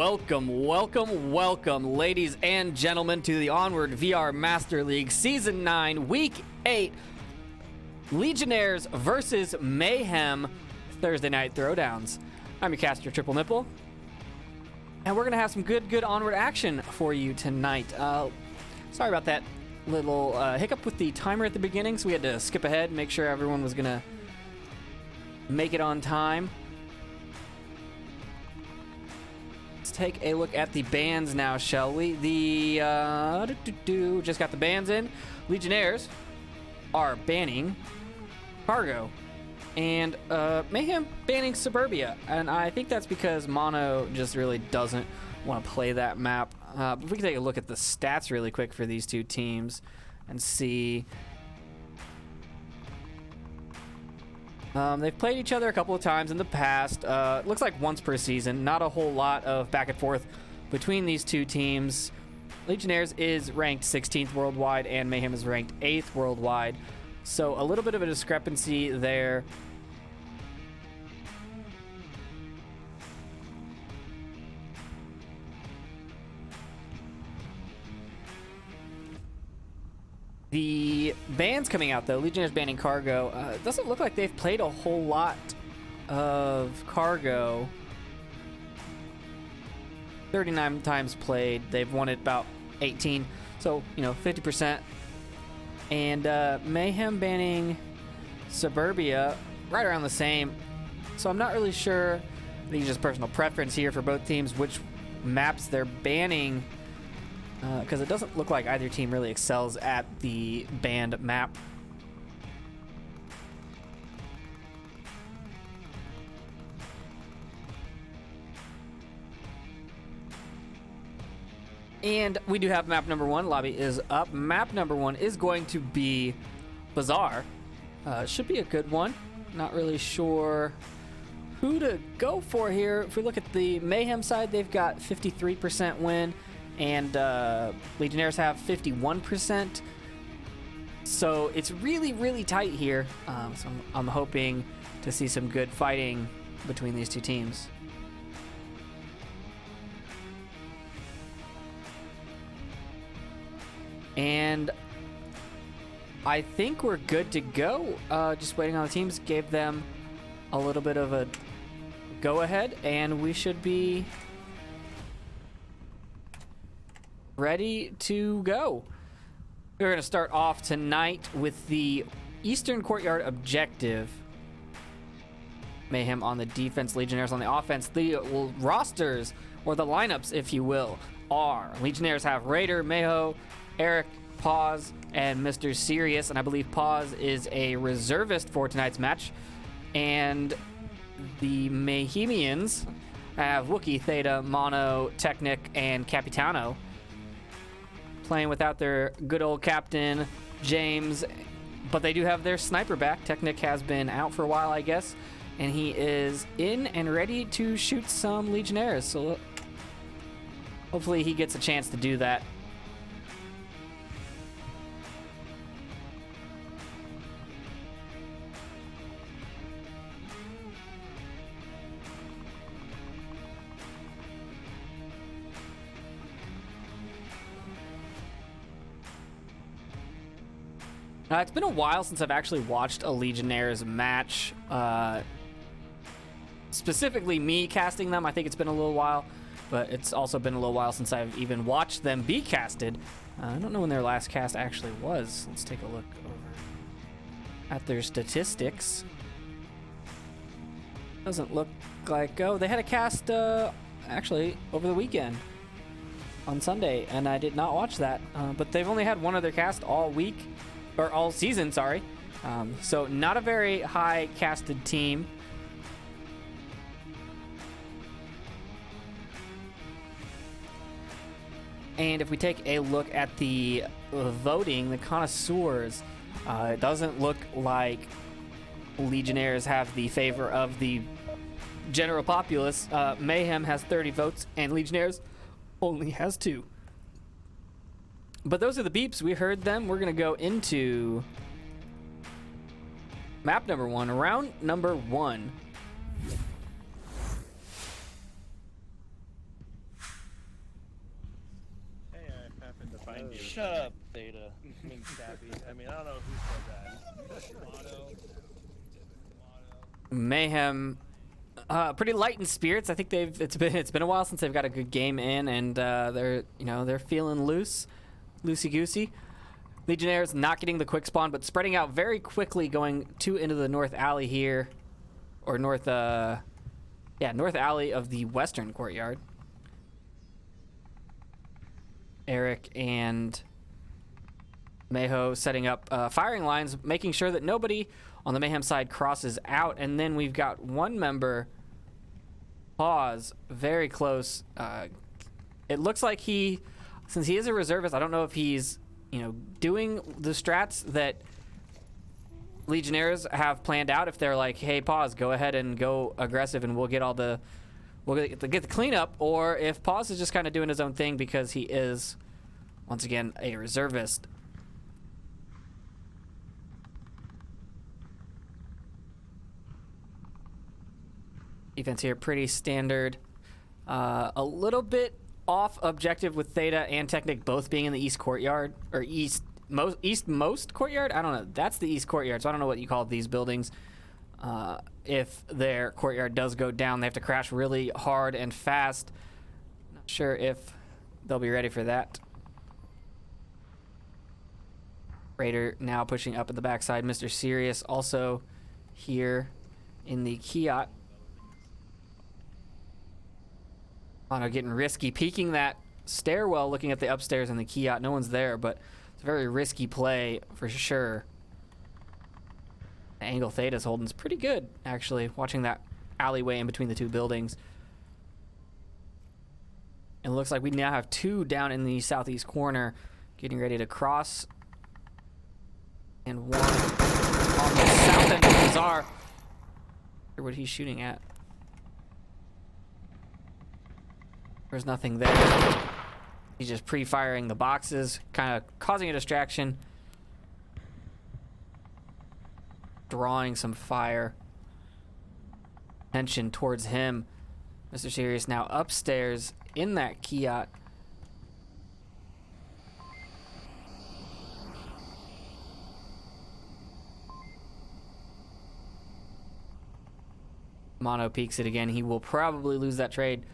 Welcome, ladies and gentlemen, to the Onward VR Master League Season 9, Week 8, Legionnaires versus Mayhem Thursday Night Throwdowns. I'm your caster, Triple Nipple, and we're going to have some good Onward action for you tonight. Sorry about that little hiccup with the timer at the beginning, so we had to skip ahead, make sure everyone was going to make it on time. Take a look at the bans now, shall we? Just got the bans in. Legionnaires are banning Cargo, and Mayhem banning Suburbia, and I think that's because Mono just really doesn't want to play that map. But we can take a look at the stats really quick for these two teams and see. They've played each other a couple of times in the past. Looks like once per season. Not a whole lot of back and forth between these two teams. Legionnaires is ranked 16th worldwide, and Mayhem is ranked 8th worldwide. So a little bit of a discrepancy there. The bans coming out, though, Legionnaires banning Cargo, it doesn't look like they've played a whole lot of Cargo. 39 times played. They've won it about 18, so, 50%. And Mayhem banning Suburbia, right around the same. So I'm not really sure, I think it's just personal preference here for both teams, which maps they're banning. Because it doesn't look like either team really excels at the banned map. And we do have map number one. Lobby is up. Map number one is going to be Bazaar. Should be a good one. Not really sure who to go for here. If we look at the Mayhem side, they've got 53% win. And Legionnaires have 51%. So it's really tight here. So I'm hoping to see some good fighting between these two teams. And I think we're good to go. Just waiting on the teams. Gave them a little bit of a go-ahead, and we should be ready to go. We're going to start off tonight with the Eastern Courtyard objective. Mayhem on the defense, Legionnaires on the offense. The rosters, or the lineups, if you will, are Legionnaires have Raider, Mayho, Eric, Pause, and Mr. Sirius, and I believe Pause is a reservist for tonight's match. And the Mayhemians have Wookie, Theta, Mono, Technic, and Capitano, playing without their good old captain, James, but they do have their sniper back. Technic has been out for a while, I guess, and he is in and ready to shoot some Legionnaires, so hopefully he gets a chance to do that. It's been a while since I've actually watched a Legionnaires match. Specifically me casting them. I think it's been a little while, but it's also been a little while since I've even watched them be casted. I don't know when their last cast actually was. Let's take a look over at their statistics. Doesn't look like... Oh, they had a cast actually over the weekend on Sunday, and I did not watch that. But they've only had one other cast all week. Or all season, sorry. So not a very high casted team. And if we take a look at the voting, the connoisseurs, it doesn't look like Legionnaires have the favor of the general populace. Mayhem has 30 votes, and Legionnaires only has 2. But those are the beeps. We heard them. We're going to go into map number 1, round number 1. find you. Shut up, Theta. I mean, Cappy. I mean, I don't know who said that. Mayhem, pretty light in spirits. I think it's been a while since they've got a good game in, and they're feeling loosey goosey. Legionnaires not getting the quick spawn, but spreading out very quickly, going into the north alley here, or north alley of the western courtyard. Eric and Mayho setting up firing lines, making sure that nobody on the Mayhem side crosses out, and then we've got one member, Pause, very close. It looks like since he is a reservist, I don't know if he's doing the strats that Legionnaires have planned out. If they're like, hey, Pause, go ahead and go aggressive, and we'll get the cleanup, or if Pause is just kind of doing his own thing because he is, once again, a reservist. Defense here, pretty standard. A little bit off objective with Theta and Technic both being in the east courtyard, or eastmost courtyard. I don't know. That's the east courtyard, so I don't know what you call these buildings. If their courtyard does go down, they have to crash really hard and fast. Not sure if they'll be ready for that. Raider now pushing up at the backside. Mr. Sirius also here in the Kiat. Mono getting risky, peeking that stairwell, looking at the upstairs in the Kiat. No one's there, but it's a very risky play for sure. The angle Theta's holding is pretty good, actually, watching that alleyway in between the two buildings. It looks like we now have two down in the southeast corner, getting ready to cross. And one on the south end of the bazaar. Or what he's shooting at. There's nothing there. He's just pre-firing the boxes, kind of causing a distraction. Drawing some fire. Attention towards him. Mr. Sirius now upstairs in that Kiat. Mono peeks it again. He will probably lose that trade.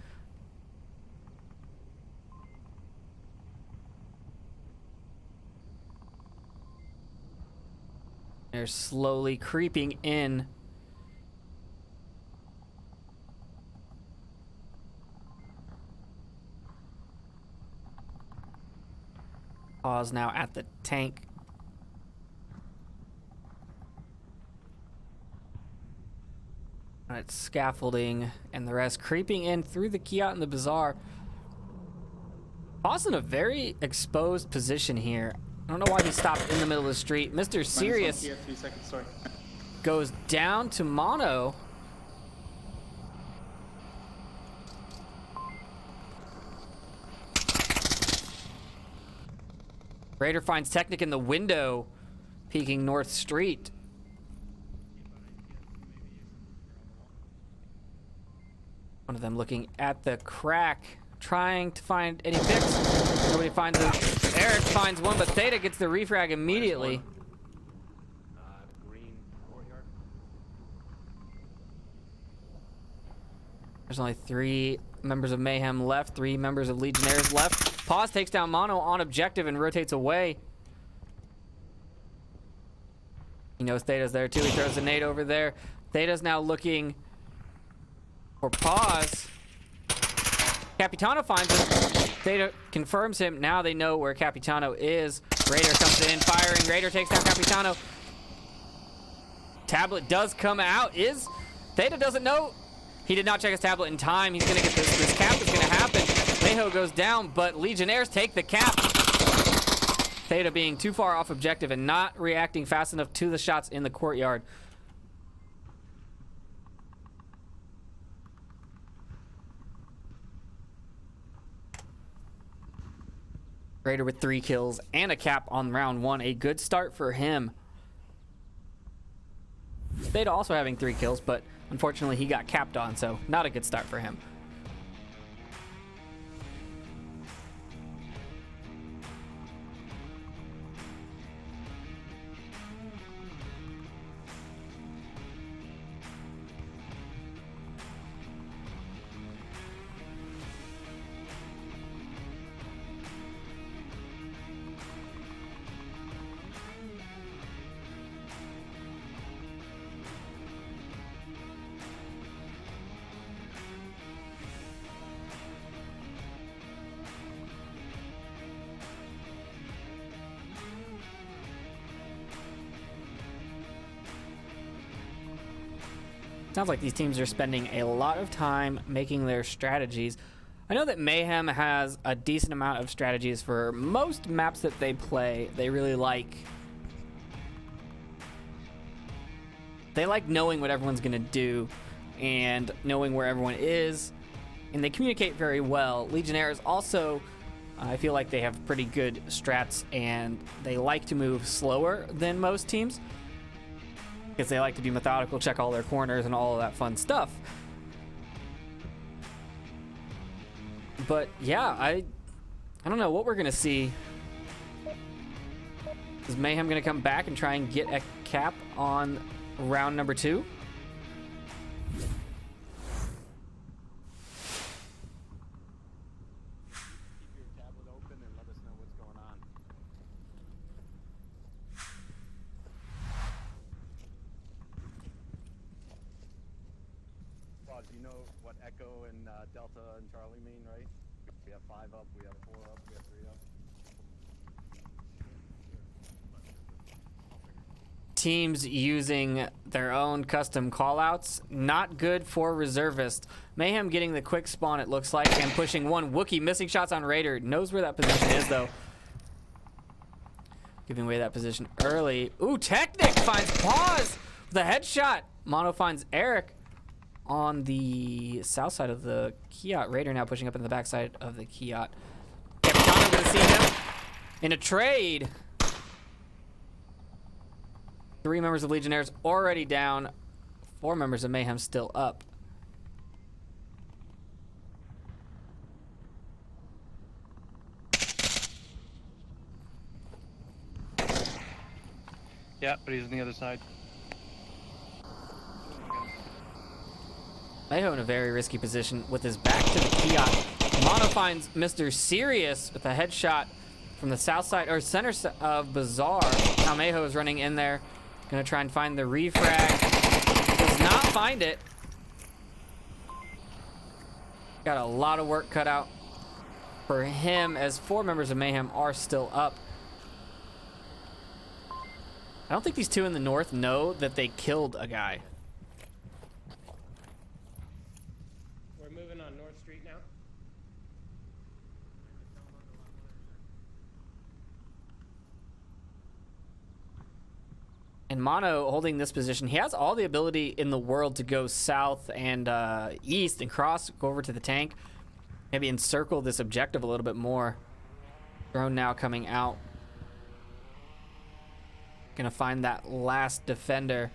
They're slowly creeping in. Pause now at the tank. It's scaffolding and the rest creeping in through the Kiat and the bazaar. Pause in a very exposed position here. I don't know why he stopped in the middle of the street. Mr. Sirius goes down to Mono. Raider finds Technic in the window, peeking North Street. One of them looking at the crack, trying to find any picks. Nobody finds it. Eric finds one, but Theta gets the refrag immediately. Green courtyard. There's only 3 members of Mayhem left, 3 members of Legionnaires left. Pause takes down Mono on objective and rotates away. He knows Theta's there too. He throws a nade over there. Theta's now looking for Pause. Capitano finds him. Theta confirms him. Now they know where Capitano is. Raider comes in, firing. Raider takes down Capitano. Tablet does come out. Theta doesn't know. He did not check his tablet in time. He's gonna get this cap is gonna happen. Mayho goes down, but Legionnaires take the cap. Theta being too far off objective and not reacting fast enough to the shots in the courtyard. Raider with 3 kills and a cap on round 1. A good start for him. Theta also having 3 kills, but unfortunately he got capped on, so not a good start for him. Sounds like these teams are spending a lot of time making their strategies. I know that Mayhem has a decent amount of strategies for most maps that they play. They really like... They like knowing what everyone's going to do and knowing where everyone is, and they communicate very well. Legionnaires also, I feel like they have pretty good strats, and they like to move slower than most teams because they like to be methodical, check all their corners, and all of that fun stuff. But yeah, I don't know what we're going to see. Is Mayhem going to come back and try and get a cap on round number 2? Keep your tablet open and let us know what's going on. Well, do you know what Echo and Delta and Charlie mean, right? We have 5 up, we have 4 up, we have 3 up. Teams using their own custom callouts, not good for reservists. Mayhem getting the quick spawn, it looks like, and pushing one Wookiee, missing shots on Raider. Knows where that position is, though. Giving away that position early. Ooh, Technic finds Pause with a headshot. Mono finds Eric on the south side of the Kiot. Raider now pushing up in the backside of the Kiot. Capitano gonna see him in a trade. 3 members of Legionnaires already down. 4 members of Mayhem still up. Yeah, but he's on the other side. Mayhem in a very risky position with his back to the Kiot. Mono finds Mr. Serious with a headshot from the south side or center of Bazaar. Now Mayhem is running in there. Gonna try and find the refrag. Does not find it. Got a lot of work cut out for him as 4 members of Mayhem are still up. I don't think these 2 in the north know that they killed a guy. We're moving on North Street now. And Mono holding this position, he has all the ability in the world to go south and east and cross, go over to the tank, maybe encircle this objective a little bit more. Drone now coming out. Gonna find that last defender.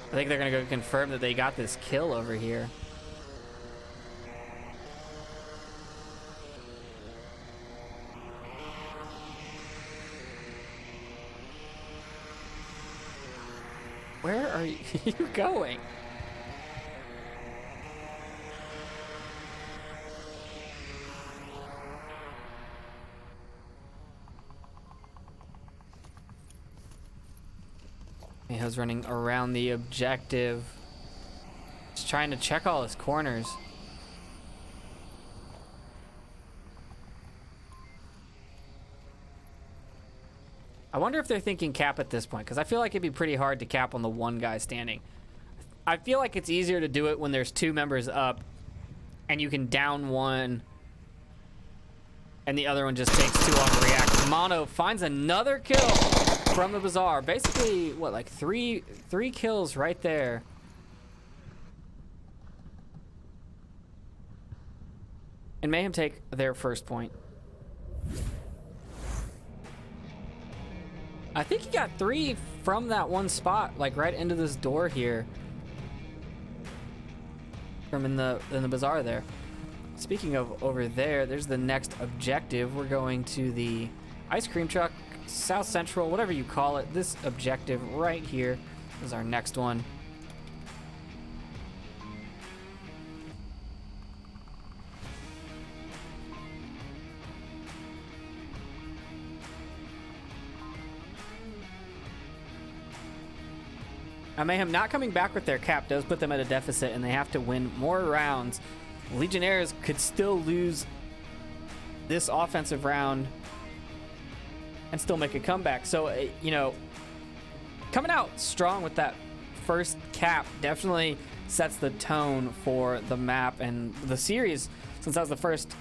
I think they're gonna go confirm that they got this kill over here. Where are you going? He was running around the objective. Just trying to check all his corners. I wonder if they're thinking cap at this point, because I feel like it'd be pretty hard to cap on the one guy standing. I feel like it's easier to do it when there's 2 members up and you can down one and the other one just takes 2 on react. Mono finds another kill from the Bazaar. Basically, what, like three kills right there. And Mayhem take their first point. I think he got 3 from that one spot, like right into this door here. From in the Bazaar there. Speaking of over there, there's the next objective. We're going to the ice cream truck, South Central, whatever you call it. This objective right here is our next one. Now, Mayhem not coming back with their cap does put them at a deficit, and they have to win more rounds. Legionnaires could still lose this offensive round and still make a comeback. So, you know, coming out strong with that first cap definitely sets the tone for the map and the series, since that was the first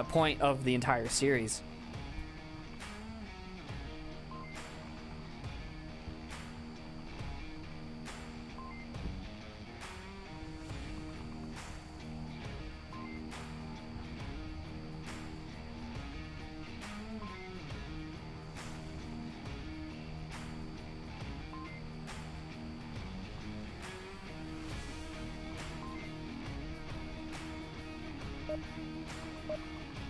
point of the entire series.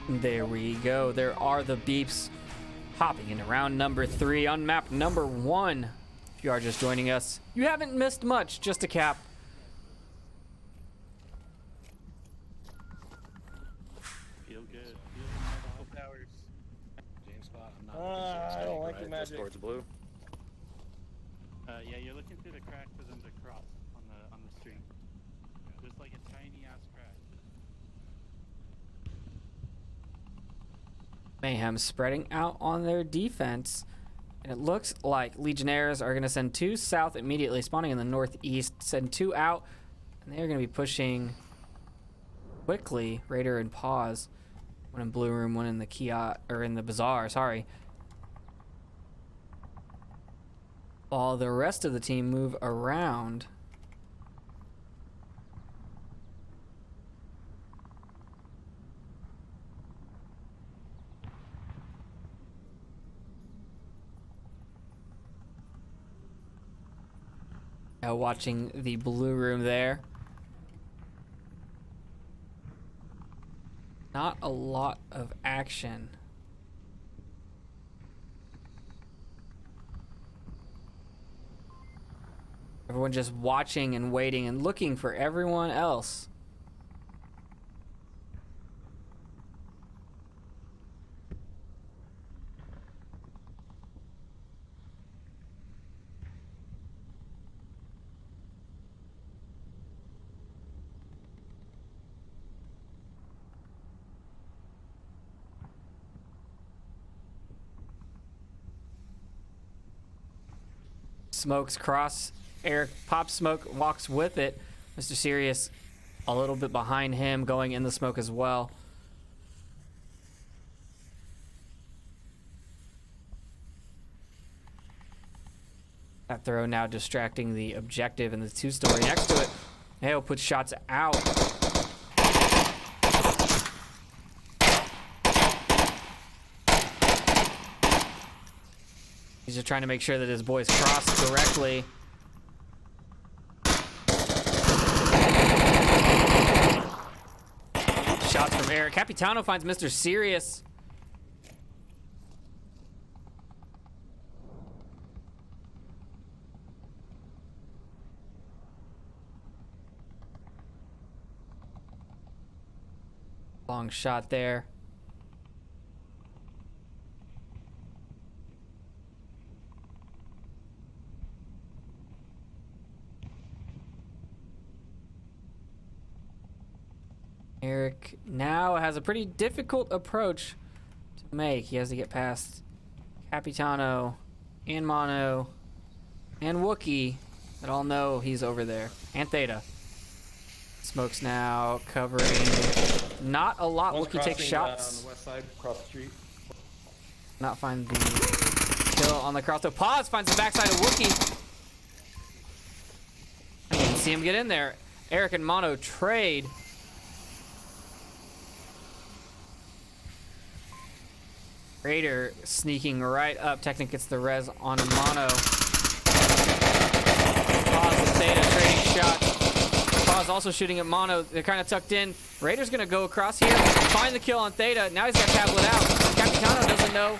There we go. There are the beeps hopping into round number 3 on map number 1. If you are just joining us, you haven't missed much, just a cap. Feel good. Full powers. James spot. I'm not I don't like your magic. towards blue. Yeah, you're looking through the crack for them to cross on the stream. Just like a tiny ass crack. Mayhem spreading out on their defense. And it looks like Legionnaires are going to send 2 south immediately, spawning in the northeast. Send 2 out, and they're going to be pushing quickly. Raider and Pause. One in Blue Room, one in the kiosk, or in the bazaar, sorry. While the rest of the team move around. Now watching the Blue Room there. Not a lot of action. Everyone just watching and waiting and looking for everyone else. Smokes cross. Eric pops smoke, walks with it. Mr. Serious a little bit behind him, going in the smoke as well. That throw now distracting the objective and the 2-story next to it. Hale puts shots out. He's just trying to make sure that his boys cross correctly. Shots from Eric. Capitano finds Mr. Serious. Long shot there. Eric now has a pretty difficult approach to make. He has to get past Capitano and Mono and Wookie that all know he's over there. And Theta. Smokes now covering not a lot. One's Wookie takes crossing, shots. on the west side, across the street. Not find the kill on the cross. So Pause finds the backside of Wookie. I didn't see him get in there. Eric and Mono trade. Raider sneaking right up. Technic gets the res on a Mono. Pause and Theta trading shots. Pause also shooting at Mono. They're kind of tucked in. Raider's going to go across here. Find the kill on Theta. Now he's got tablet out. Capitano doesn't know.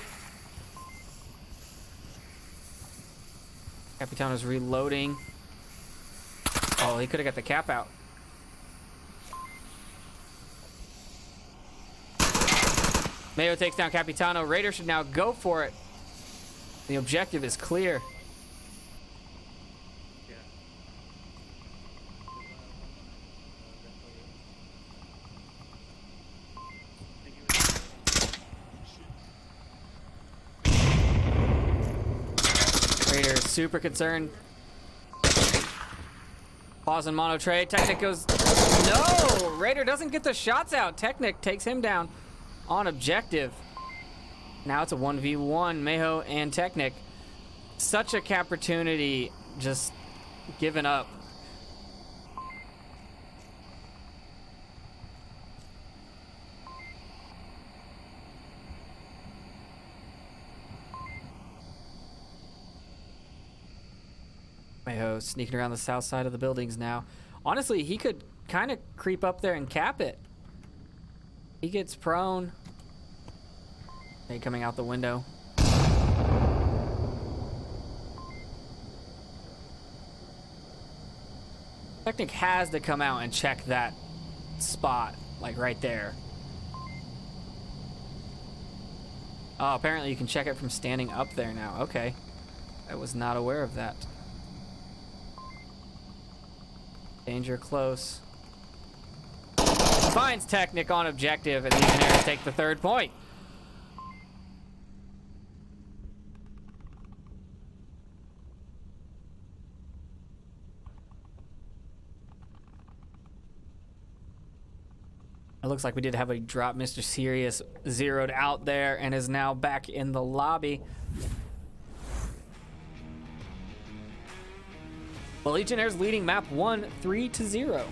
Capitano's reloading. Oh, he could have got the cap out. Mayo takes down Capitano. Raider should now go for it. The objective is clear. Raider is super concerned. Pause and mono trade. Technic goes. No! Raider doesn't get the shots out. Technic takes him down on objective. Now it's a 1v1. Mayho and Technic. Such a cap opportunity. Just given up. Mayho sneaking around the south side of the buildings now. Honestly, he could kind of creep up there and cap it. He gets prone. Hey, coming out the window. Technic has to come out and check that spot, like right there. Oh, apparently you can check it from standing up there now. Okay. I was not aware of that. Danger close. Finds Technic on objective, and Legionnaires take the 3rd point. It looks like we did have a drop. Mr. Serious zeroed out there and is now back in the lobby. Well, Legionnaires leading map 1, 3-0.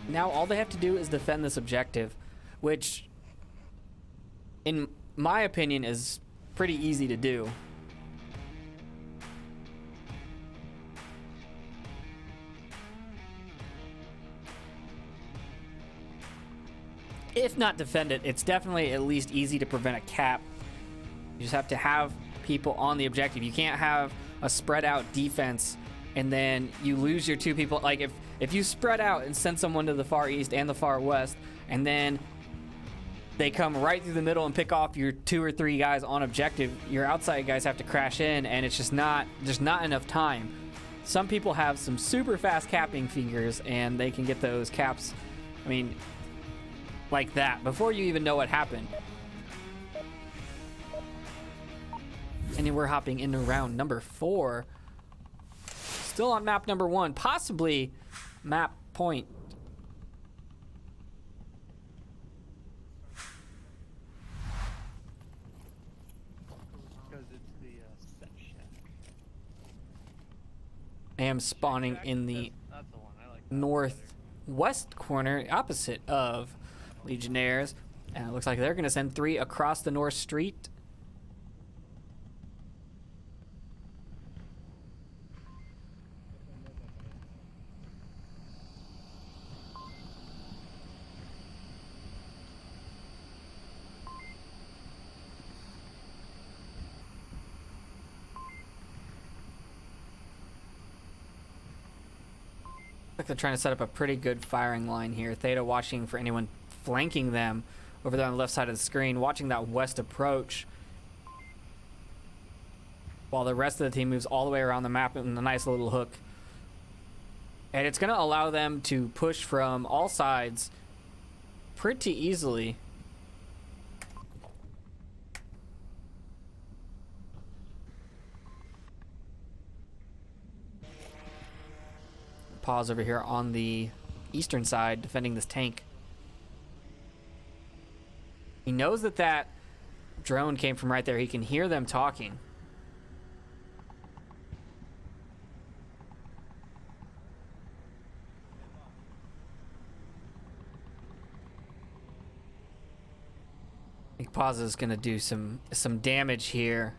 Now all they have to do is defend this objective, which, in my opinion, is pretty easy to do. If not defend it, it's definitely at least easy to prevent a cap. You just have to have people on the objective. You can't have a spread out defense and then you lose your 2 people. Like if you spread out and send someone to the far east and the far west, and then they come right through the middle and pick off your 2 or 3 guys on objective, your outside guys have to crash in, and it's just not, there's not enough time. Some people have some super fast capping fingers, and they can get those caps, I mean, like that, before you even know what happened. And then we're hopping into round number 4. Still on map number 1, possibly map point. Because it's the set shack. I am spawning in the That's the one. I like that. northwest corner, opposite of Legionnaires. And it looks like they're going to send 3 across the North Street. Like they're trying to set up a pretty good firing line here. Theta watching for anyone flanking them over there on the left side of the screen, watching that west approach, while the rest of the team moves all the way around the map in a nice little hook. And it's going to allow them to push from all sides pretty easily. Pause over here on the eastern side, defending this tank. He knows that that drone came from right there. He can hear them talking. I think Pause is going to do some damage here.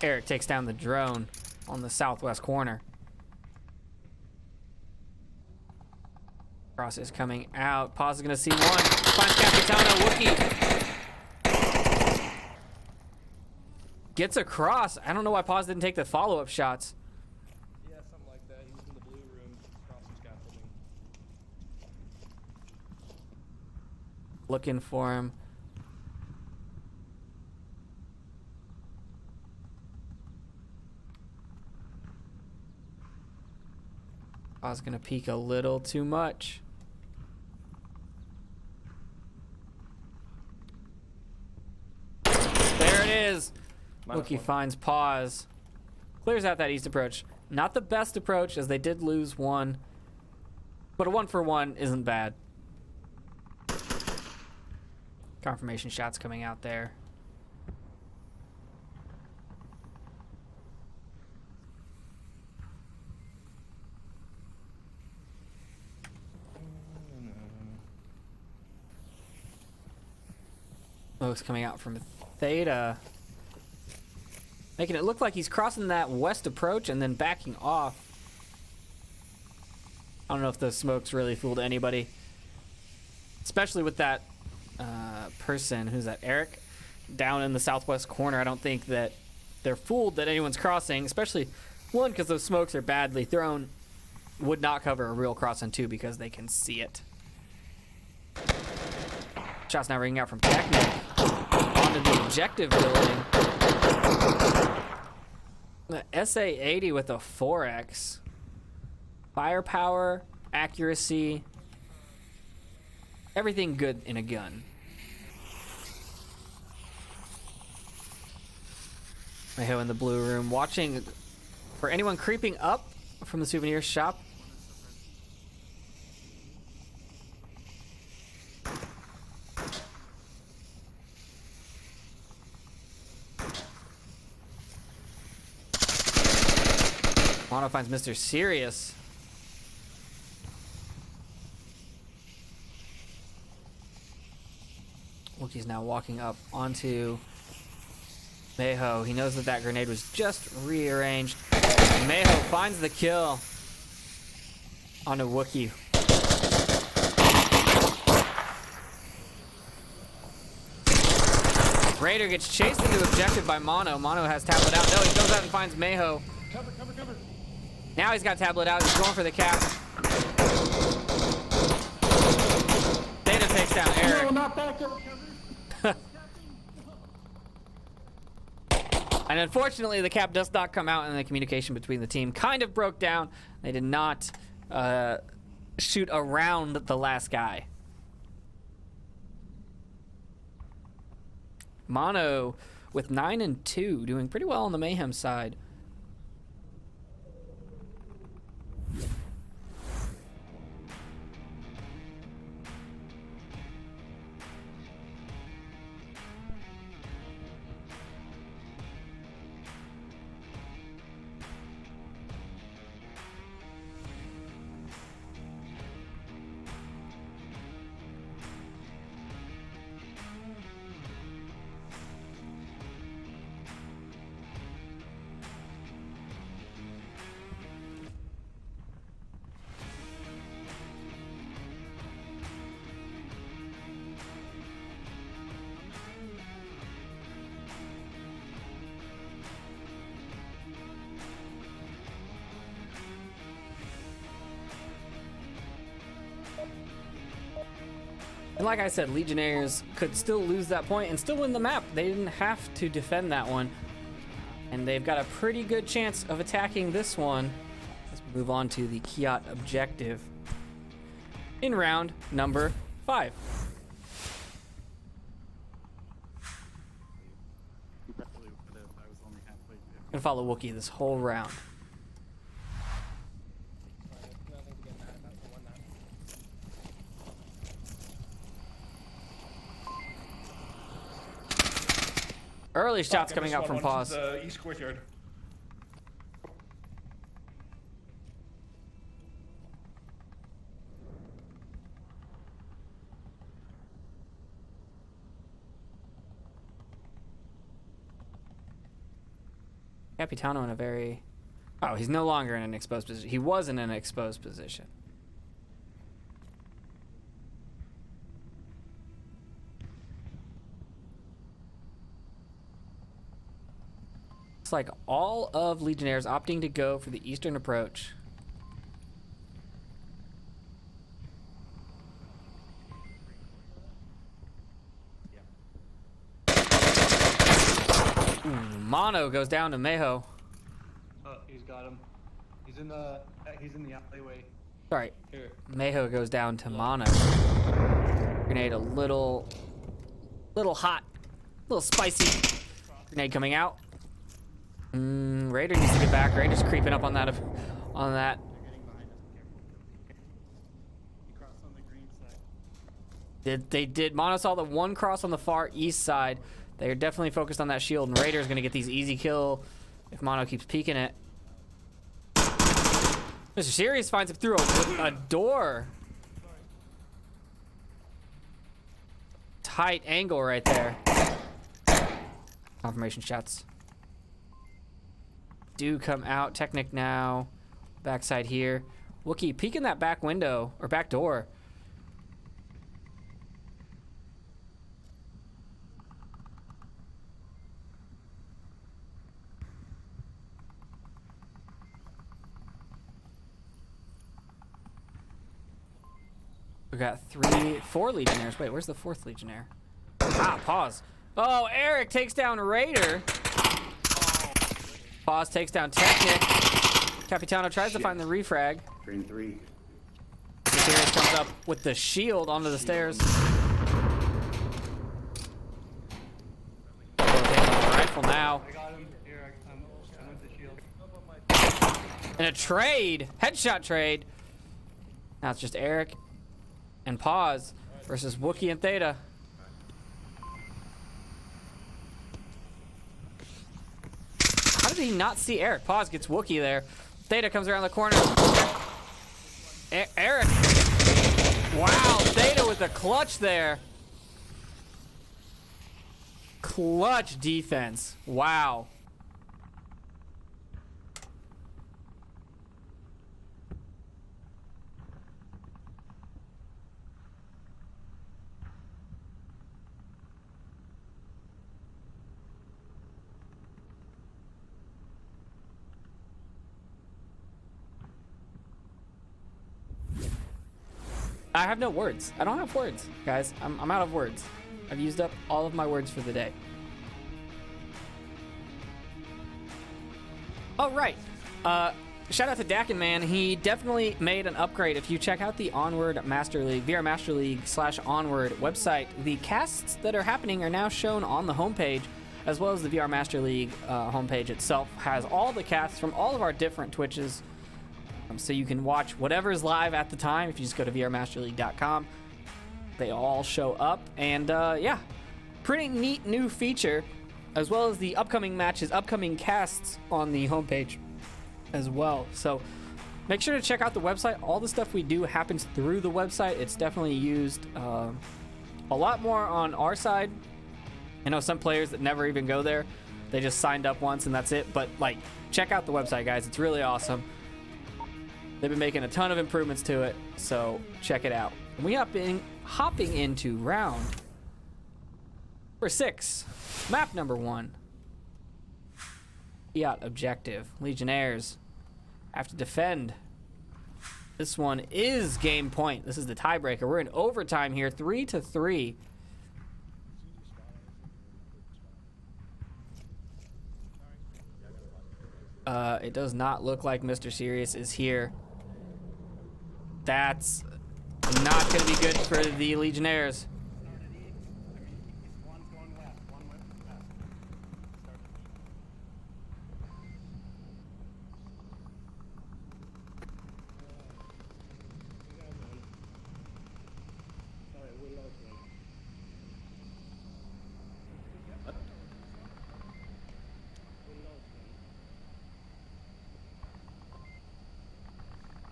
Eric takes down the drone on the southwest corner. Cross is coming out. Pause is going to see one. Finds Capitano. Wookie gets across. I don't know why Pause didn't take the follow-up shots. Yeah, something like that. He was in the blue room. Cross was scaffolding. looking for him. I was gonna peek a little too much. There it is. Wookie finds pause. Clears out that east approach. Not the best approach, as they did lose one. But a 1-for-1 isn't bad. Confirmation shots coming out there. Smokes coming out from Theta. Making it look like he's crossing that west approach and then backing off. I don't know if those smokes really fooled anybody. Especially with that person, who's that, Eric? Down in the southwest corner. I don't think that they're fooled that anyone's crossing. Especially, one, because those smokes are badly thrown. Would not cover a real cross, and two, because they can see it. Shots now ringing out from Technic. Onto the objective building. The SA-80 with a 4X. Firepower, accuracy, everything good in a gun. Mayhew in the blue room, watching for anyone creeping up from the souvenir shop. Mono finds Mr. Serious. Wookie's now walking up onto Mayhew. He knows that that grenade was just rearranged. Mayhew finds the kill onto Wookie. Raider gets chased into objective by Mono. Mono has tablet out. No, he goes out and finds Mayhew. Cover. Now he's got tablet out. He's going for the cap. Theta takes down Eric. No, not back up. And unfortunately, the cap does not come out, and the communication between the team kind of broke down. They did not shoot around the last guy. Mono with 9 and 2, doing pretty well on the Mayhem side. And like I said, Legionnaires could still lose that point and still win the map. They didn't have to defend that one. And they've got a pretty good chance of attacking this one. Let's move on to the Kiat objective in round number 5. Definitely would have. I was only halfway there. Gonna follow Wookie this whole round. Nothing to get mad about for one now. Early shots coming out from Pause. The east courtyard. Capitano in a very... Oh, he's no longer in an exposed position. He was in an exposed position. Looks like all of Legionnaires opting to go for the eastern approach. Mono goes down to Mayho. Oh, he's got him. He's in the alleyway. Sorry, Here. Mayho goes down to Mono. Grenade a little hot, little spicy. Grenade coming out. Raider needs to get back. Raider's creeping up on that. They're getting behind us. He crossed on the green side. They did. Mono saw the one cross on the far east side. They are definitely focused on that shield, and Raider's gonna get these easy kill if Mono keeps peeking it. Mr. Sirius finds him through a door. Tight angle right there. Confirmation shots do come out. Technic now. Backside here. Wookie peeking that back window or back door. We got 4 Legionnaires. Wait, where's the 4th Legionnaire? Ah, pause. Oh, Eric takes down Raider. Pause takes down Technic. Capitano tries to find the refrag. Green 3. Sirius comes up with the shield onto the stairs. Rifle now. I got him. Here, I'm with the shield. And a trade. Headshot trade. Now it's just Eric and Pause versus Wookie and Theta. How did he not see Eric? Pause gets Wookie there. Theta comes around the corner. Eric. Wow, Theta with the clutch there. Clutch defense. Wow. I have no words. I don't have words, guys. I'm out of words. I've used up all of my words for the day. Oh, right. Shout out to Dakin, man. He definitely made an upgrade. If you check out the Onward Master League, VR Master League /Onward website, the casts that are happening are now shown on the homepage, as well as the VR Master League homepage itself has all the casts from all of our different Twitches. So you can watch whatever's live at the time. If you just go to vrmasterleague.com, they all show up. And yeah, pretty neat new feature, as well as the upcoming matches, upcoming casts on the homepage as well. So make sure to check out the website. All the stuff we do happens through the website. It's definitely used a lot more on our side. I know some players that never even go there. They just signed up once and that's it. But like, check out the website, guys. It's really awesome. They've been making a ton of improvements to it, so check it out. And we have been hopping into round number 6, map number 1. Fiat objective. Legionnaires have to defend. This one is game point. This is the tiebreaker. We're in overtime here, 3-3. It does not look like Mr. Sirius is here. That's not going to be good for the Legionnaires. One's going left. One went left.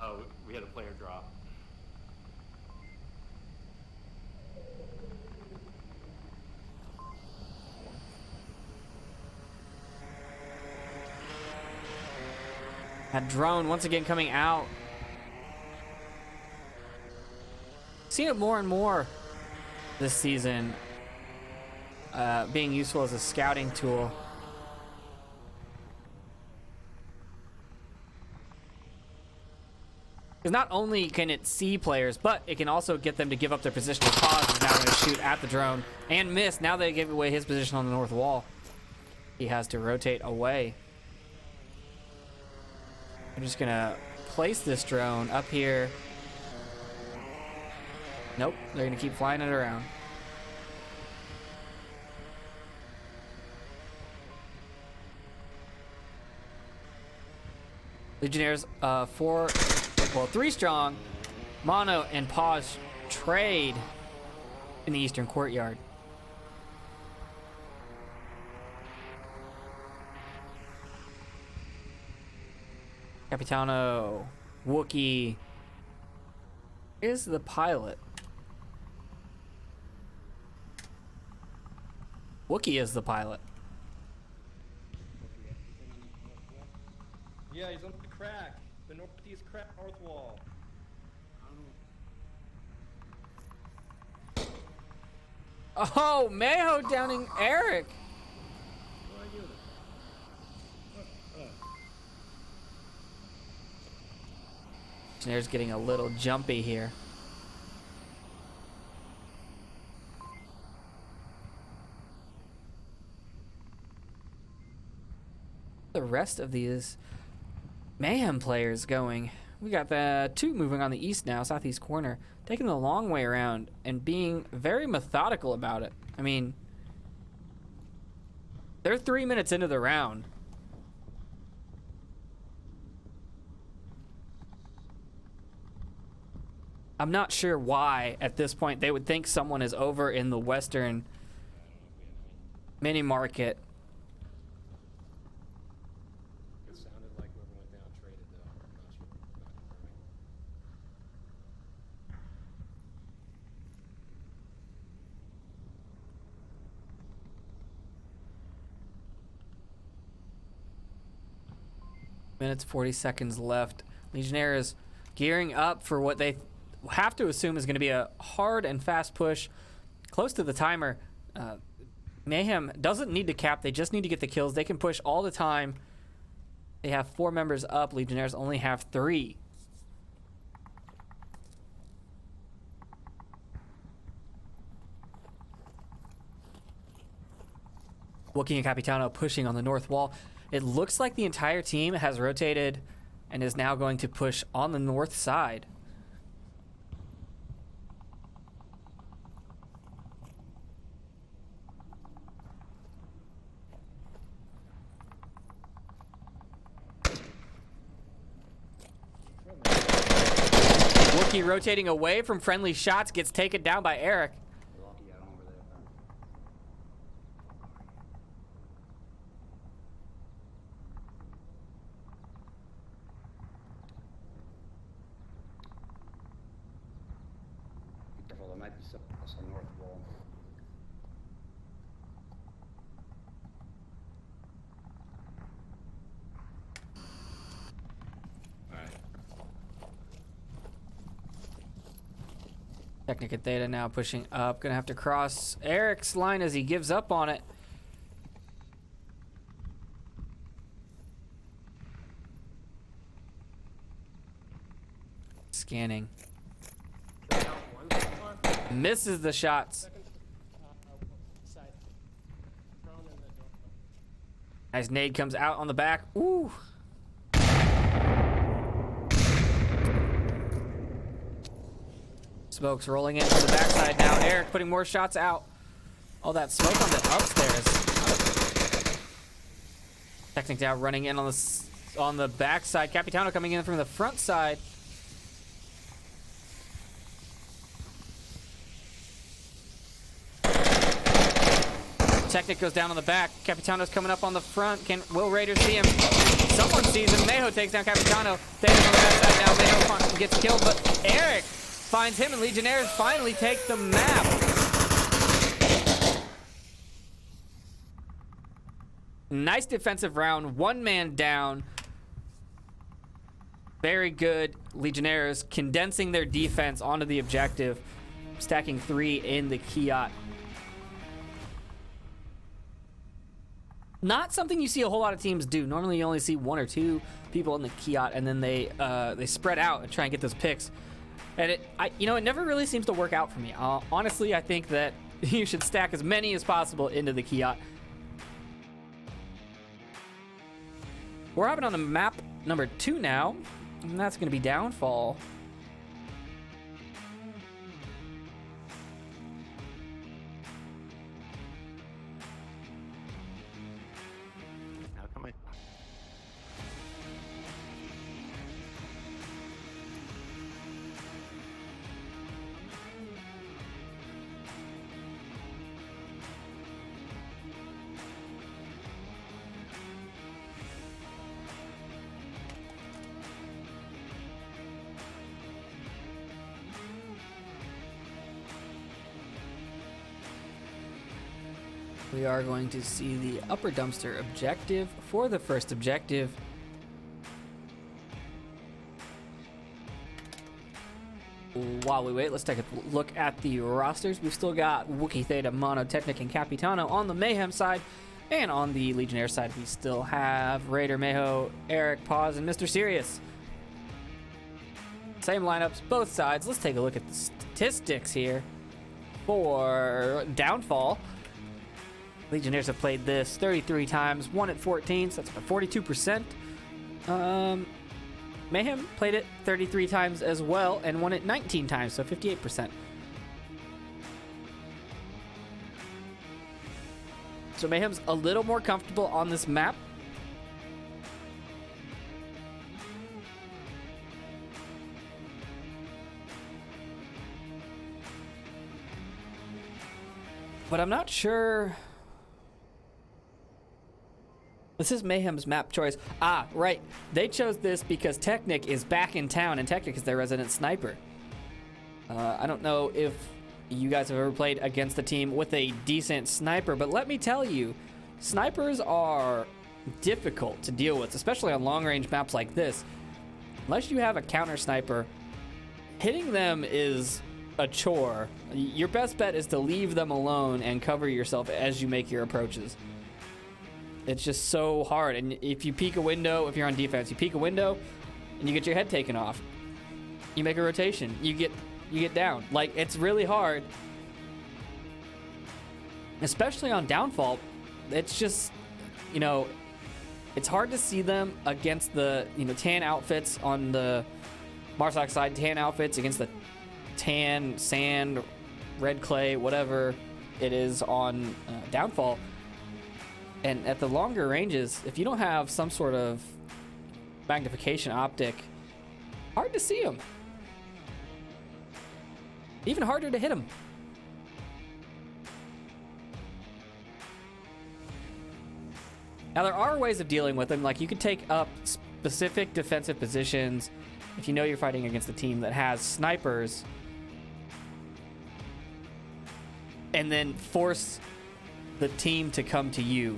Oh, we had a player drop. That drone once again coming out. Seen it more and more this season, being useful as a scouting tool. Because not only can it see players, but it can also get them to give up their position. Pause is now going to shoot at the drone and miss. Now they give away his position on the north wall. He has to rotate away. I'm just gonna place this drone up here. Nope, they're gonna keep flying it around. Legionnaires, 3 strong. Mono and Pause trade in the eastern courtyard. Capitano, Wookiee is the pilot. Wookiee is the pilot. Yeah, he's on the crack. The northeast crack, north wall. Oh, Mayho downing Eric. Legionnaires getting a little jumpy here. The rest of these Mayhem players going. We got the 2 moving on the east now, southeast corner, taking the long way around and being very methodical about it. I mean, they're 3 minutes into the round. I'm not sure why at this point they would think someone is over in the western mini market. It sounded like whoever went down traded though. I'm not sure. Not confirming. Minutes, 40 seconds left. Legionnaires gearing up for what they have to assume is going to be a hard and fast push close to the timer. Mayhem doesn't need to cap. They just need to get the kills. They can push all the time. They have 4 members up. Legionnaires only have 3. Wookiee and Capitano pushing on the north wall. It looks like the entire team has rotated and is now going to push on the north side. Wookiee rotating away from friendly shots, gets taken down by Eric. Be careful, there might be something else on north wall. Technic and Theta now pushing up. Gonna have to cross Eric's line as he gives up on it. Scanning. Misses the shots. Second side. Drone in the door. Nice nade comes out on the back. Ooh. Smoke's rolling in from the backside now. Eric putting more shots out. All that smoke on the upstairs. Technic now running in on the backside. Capitano coming in from the front side. Technic goes down on the back. Capitano's coming up on the front. Will Raiders see him? Someone sees him. Mayho takes down Capitano. Thea's on the backside now. Mayho gets killed, but Eric finds him, and Legionnaires finally take the map. Nice defensive round. 1 man down. Very good. Legionnaires condensing their defense onto the objective. Stacking 3 in the Kiat. Not something you see a whole lot of teams do. Normally you only see 1 or 2 people in the Kiat, and then they spread out and try and get those picks. And it never really seems to work out for me. Honestly, I think that you should stack as many as possible into the Kiat. We're having on the map number 2 now, and that's going to be Downfall. How come I... We are going to see the upper dumpster objective for the first objective. While we wait, let's take a look at the rosters. We've still got Wookiee, Theta, Mono, Technic, and Capitano on the Mayhem side. And on the Legionnaire side, we still have Raider, Mayho, Eric, Paz, and Mr. Sirius. Same lineups, both sides. Let's take a look at the statistics here for Downfall. Legionnaires have played this 33 times, won it 14, so that's about 42%. Mayhem played it 33 times as well and won it 19 times, so 58%. So Mayhem's a little more comfortable on this map. But I'm not sure. This is Mayhem's map choice. Ah, right. They chose this because Technic is back in town, and Technic is their resident sniper. I don't know if you guys have ever played against a team with a decent sniper, but let me tell you, snipers are difficult to deal with, especially on long-range maps like this. Unless you have a counter sniper, hitting them is a chore. Your best bet is to leave them alone and cover yourself as you make your approaches. It's just so hard. And if you peek a window, if you're on defense, you peek a window and you get your head taken off. You make a rotation. You get down. Like, it's really hard. Especially on Downfall. It's just, you know, it's hard to see them against the, you know, tan outfits on the Marsoc side, tan outfits against the tan, sand, red clay, whatever it is on Downfall. And at the longer ranges, if you don't have some sort of magnification optic, hard to see them. Even harder to hit them. Now, there are ways of dealing with them. Like, you could take up specific defensive positions if you know you're fighting against a team that has snipers, and then force the team to come to you.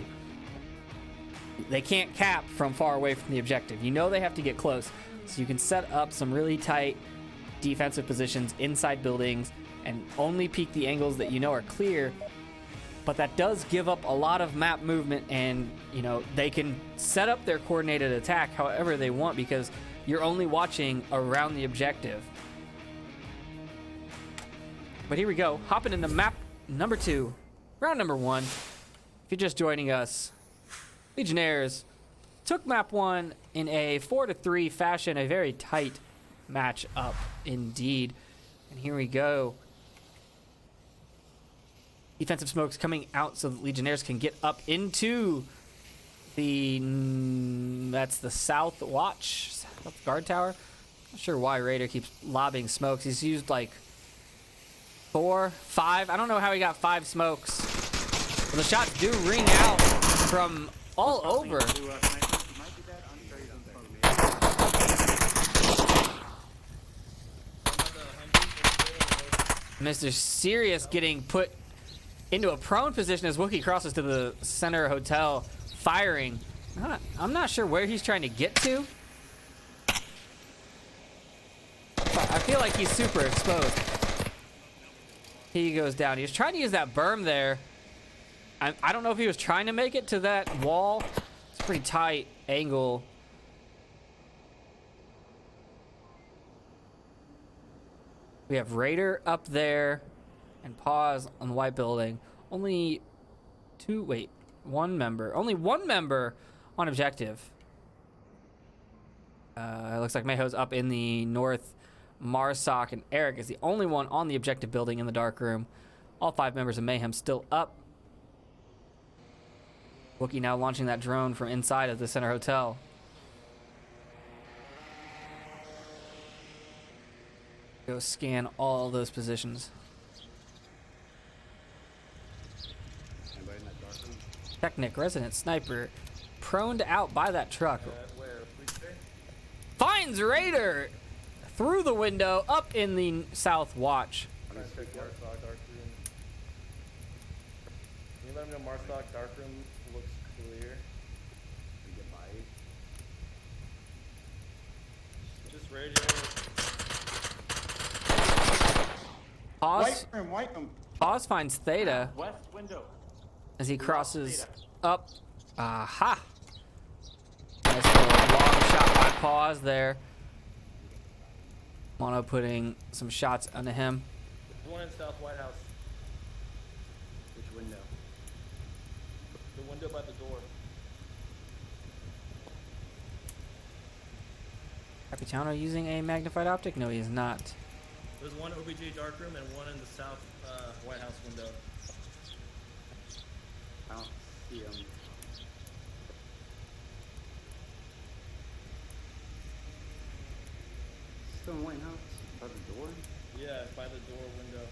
They can't cap from far away from the objective. You know they have to get close. So you can set up some really tight defensive positions inside buildings and only peek the angles that you know are clear. But that does give up a lot of map movement, and you know they can set up their coordinated attack however they want because you're only watching around the objective. But here we go, hopping into map number 2, round number 1. If you're just joining us, Legionnaires took map 1 in a 4-3 fashion, a very tight match up indeed. And here we go. Defensive smokes coming out so that Legionnaires can get up into the, that's the South Watch, South Guard Tower. Not sure why Raider keeps lobbing smokes. He's used like 4, 5. I don't know how he got 5 smokes. But the shots do ring out from all over. Mr. Sirius getting put into a prone position as Wookiee crosses to the center hotel, firing. I'm not sure where he's trying to get to. I feel like he's super exposed. He goes down. He was trying to use that berm there. I don't know if he was trying to make it to that wall. It's a pretty tight angle. We have Raider up there and Pause on the white building. Only one member on objective. It looks like Mayho's up in the north. Marsoc and Eric is the only one on the objective building in the dark room. All 5 members of Mayhem still up. Wookie now launching that drone from inside of the center hotel. Go scan all those positions. Anybody in that dark room? Technic, resident sniper, proned out by that truck. Where? Please say? Finds Raider through the window up in the south watch. I'm gonna check Marstock dark room. Can you let me know Marstock dark room looks clear? We get by. Just radio. Pause. White room. Pause finds Theta West window. as he crosses up. Aha! Nice little long shot by Pause there. Mono putting some shots onto him. The one in South White House. Which window? The window by the door. Capitano using a magnified optic? No, he is not. There's one OBJ dark room and one in the South White House window. I don't see him. Still in White House? By the door? Yeah, by the door window.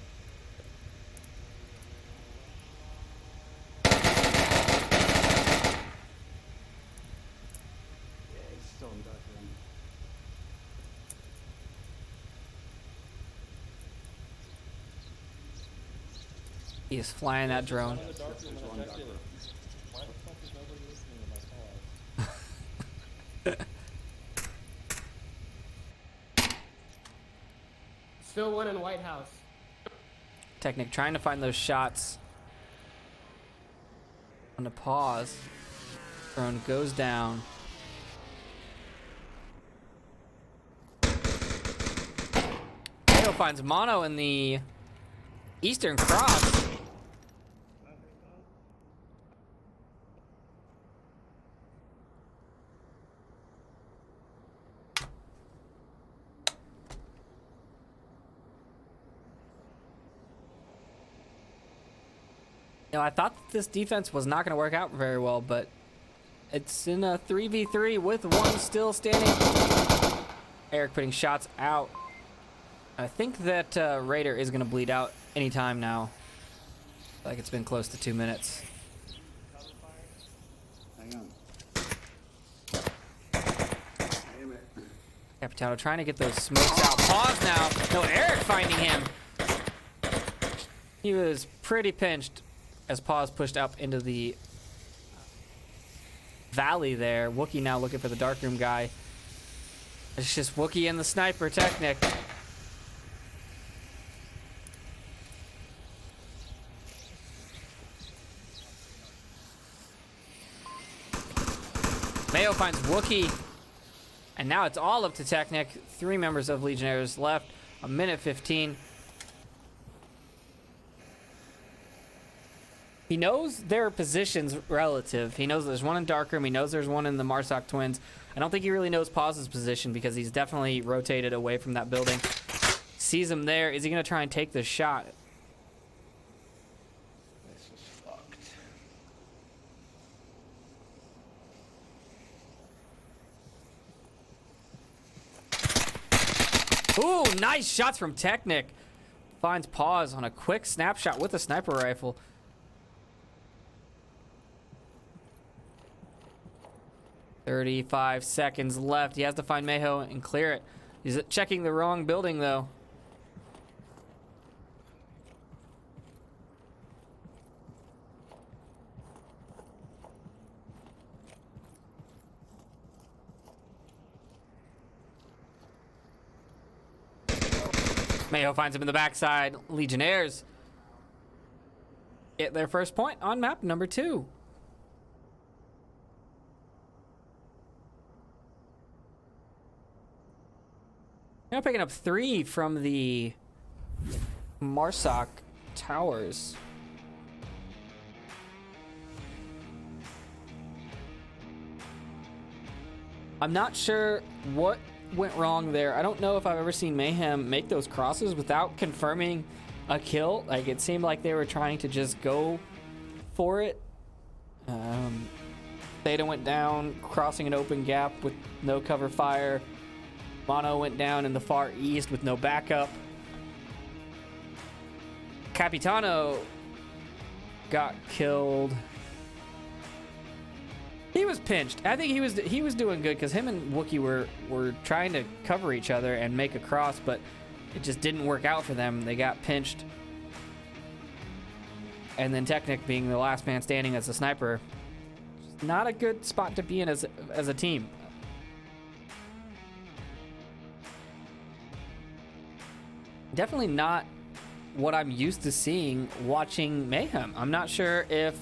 Yeah, he's still in dark room. He is flying that drone. One in the dark room There's and one dark ejected room. it. Why the fuck is nobody listening to my calls? Still one in White House. Technic trying to find those shots. On the pause. Drone goes down. Mayo finds Mono in the Eastern Cross. You know, I thought this defense was not going to work out very well, but it's in a 3v3 with one still standing. Eric putting shots out. I think that Raider is going to bleed out anytime now. Like it's been close to 2 minutes. Hang on. Damn it. Capitano trying to get those smokes out. Pause now. No, Eric finding him. He was pretty pinched as Pause pushed up into the valley there. Wookie now looking for the darkroom guy. It's just Wookie and the sniper Technic. Mayo finds Wookie. And now it's all up to Technic. 3 members of Legionnaires left. 1:15. He knows their positions relative. He knows there's one in Darkroom. He knows there's one in the Marsoc Twins. I don't think he really knows Pause's position because he's definitely rotated away from that building. Sees him there. Is he going to try and take the shot? This is fucked. Ooh, nice shots from Technic. Finds Pause on a quick snapshot with a sniper rifle. "35 seconds left. He has to find Mayho and clear it. He's checking the wrong building, though. Mayho finds him in the backside. Legionnaires get their first point on map number 2. Now picking up 3 from the Marsoc towers. I'm not sure what went wrong there. I don't know if I've ever seen Mayhem make those crosses without confirming a kill. Like, it seemed like they were trying to just go for it. Theta went down, crossing an open gap with no cover fire. Mono went down in the far east with no backup. Capitano got killed. He was pinched. I think he was doing good because him and Wookie were trying to cover each other and make a cross, but it just didn't work out for them. They got pinched. And then Technic being the last man standing as a sniper, not a good spot to be in as a team. Definitely not what I'm used to seeing watching Mayhem. I'm not sure if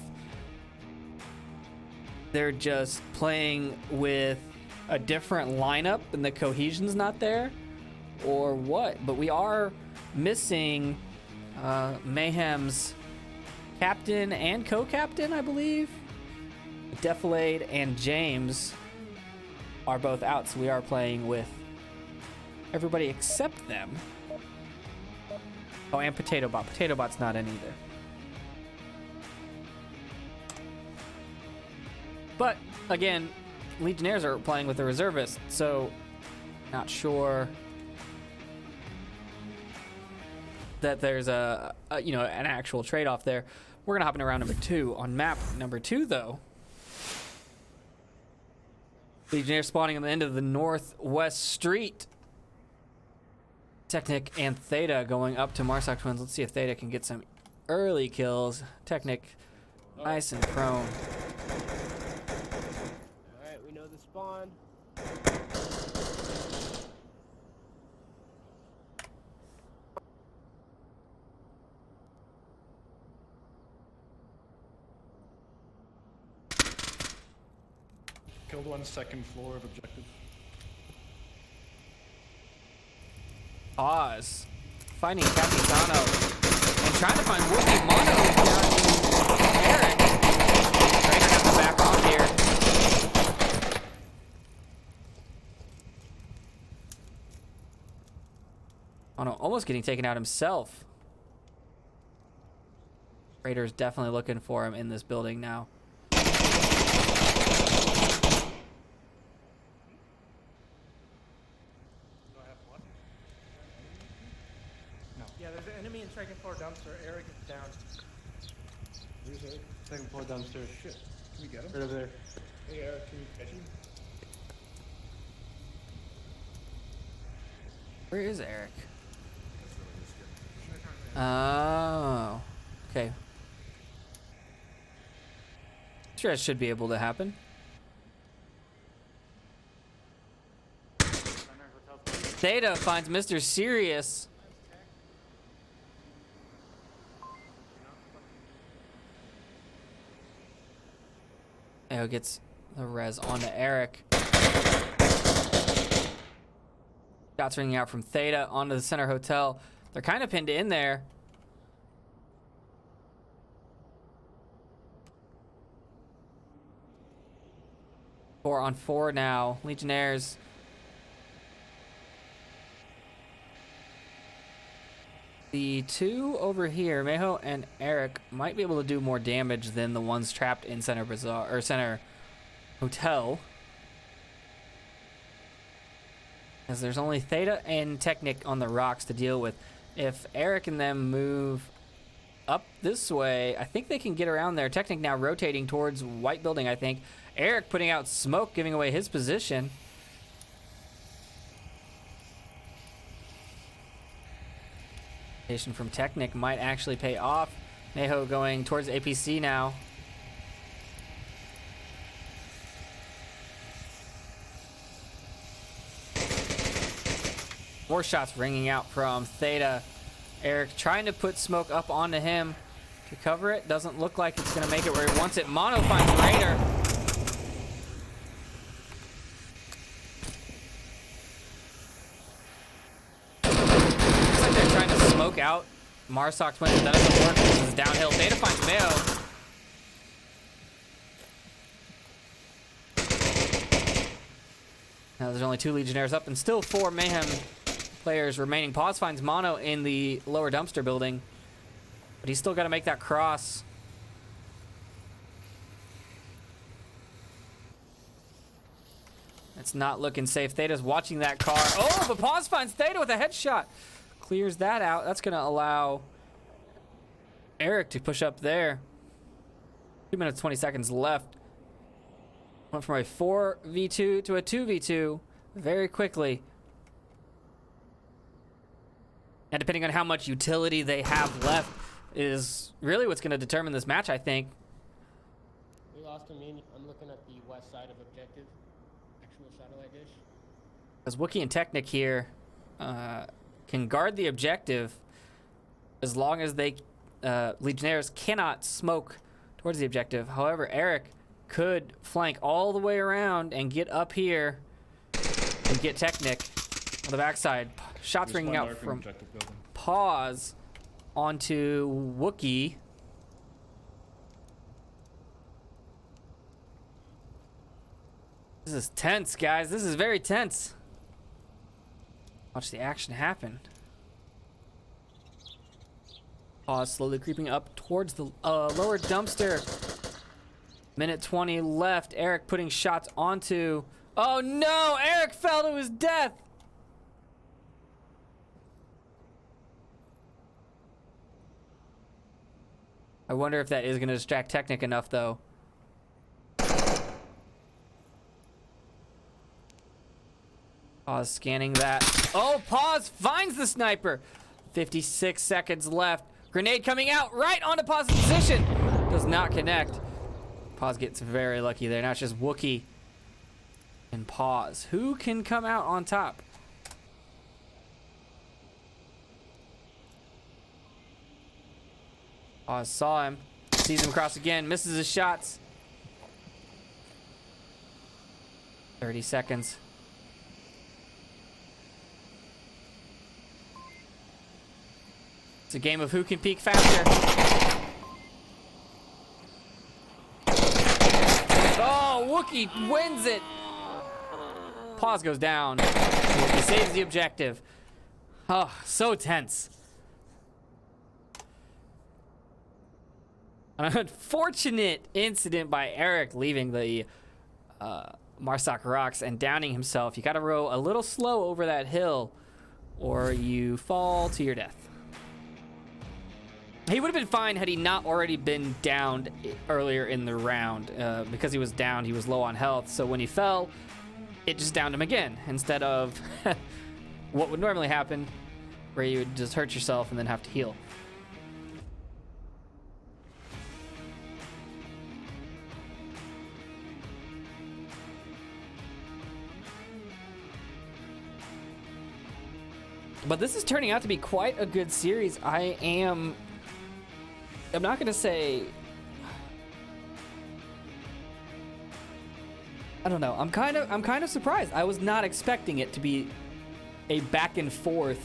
they're just playing with a different lineup and the cohesion's not there or what, but we are missing Mayhem's captain and co-captain, I believe. Defilade and James are both out, so we are playing with everybody except them. Oh, and Potato Bot. Potato Bot's not in either. But again, Legionnaires are playing with the reservists, so not sure that there's an actual trade-off there. We're gonna hop into round number 2. On map number 2, though, Legionnaires spawning on the end of the northwest street. Technic and Theta going up to Marsoc Twins. Let's see if Theta can get some early kills. Technic, nice and prone. Alright, we know the spawn. Killed one, second floor of objective. Oz finding Capitano and trying to find Wookie. Mono down in Eric. Trainer has the back on here. Mono almost getting taken out himself. Raider's definitely looking for him in this building now. Yeah, there's an enemy in second floor dumpster. Eric is down. Where's Eric? Second floor dumpster. Shit. Can we get him? Right over there. Hey Eric, can you catch him? Where is Eric? Oh, okay. Sure, that should be able to happen. Theta finds Mr. Serious. Eo gets the res onto Eric. Shots ringing out from Theta onto the center hotel. They're kind of pinned in there. Four on four now. Legionnaires. The two over here, Mayho and Eric, might be able to do more damage than the ones trapped in Center Bazaar or Center Hotel. As there's only Theta and Technic on the rocks to deal with. If Eric and them move up this way, I think they can get around there. Technic now rotating towards White Building, I think. Eric putting out smoke, giving away his position. From Technic might actually pay off. Mayho going towards APC now. More shots ringing out from Theta. Eric trying to put smoke up onto him to cover it. Doesn't look like it's going to make it where he wants it. Mono finds Raider. Looks like they're trying to smoke out Marsoc Twins. That doesn't work. This is downhill. Theta finds Mayo. Now there's only 2 Legionnaires up and still 4 Mayhem players remaining. Pause finds Mono in the lower dumpster building, but he's still got to make that cross. It's not looking safe. Theta's watching that car. Oh, but Pause finds Theta with a headshot. Clears that out. That's going to allow Eric to push up there. 2 minutes, 20 seconds left. Went from a 4v2 to a 2v2 very quickly. And depending on how much utility they have left is really what's going to determine this match, I think. We lost a minion. I'm looking at the west side of objective. Actual satellite dish. As Wookiee and Technic here can guard the objective as long as they Legionnaires cannot smoke towards the objective. However, Eric could flank all the way around and get up here and get Technic on the backside. Shots ringing out from Pause onto Wookiee. This is tense, guys. This is very tense. Watch the action happen. Pause slowly creeping up towards the lower dumpster. Minute 20 left. Eric putting shots onto... Oh no! Eric fell to his death! I wonder if that is going to distract Technic enough, though. Pause scanning that. Oh, Pause finds the sniper. 56 seconds left. Grenade coming out right onto Pause's position. Does not connect. Pause gets very lucky there. Now it's just Wookiee and Pause. Who can come out on top? Pause saw him. Sees him cross again. Misses his shots. 30 seconds. It's a game of who can peek faster. Oh, Wookiee wins it. Pause goes down. Wookiee saves the objective. Oh, so tense. An unfortunate incident by Eric leaving the Marsoc Rocks and downing himself. You got to row a little slow over that hill or you fall to your death. He would have been fine had he not already been downed earlier in the round. Because he was downed, he was low on health. So when he fell, it just downed him again. Instead of what would normally happen, where you would just hurt yourself and then have to heal. But this is turning out to be quite a good series. I'm not gonna say, I don't know. I'm kind of surprised. I was not expecting it to be a back and forth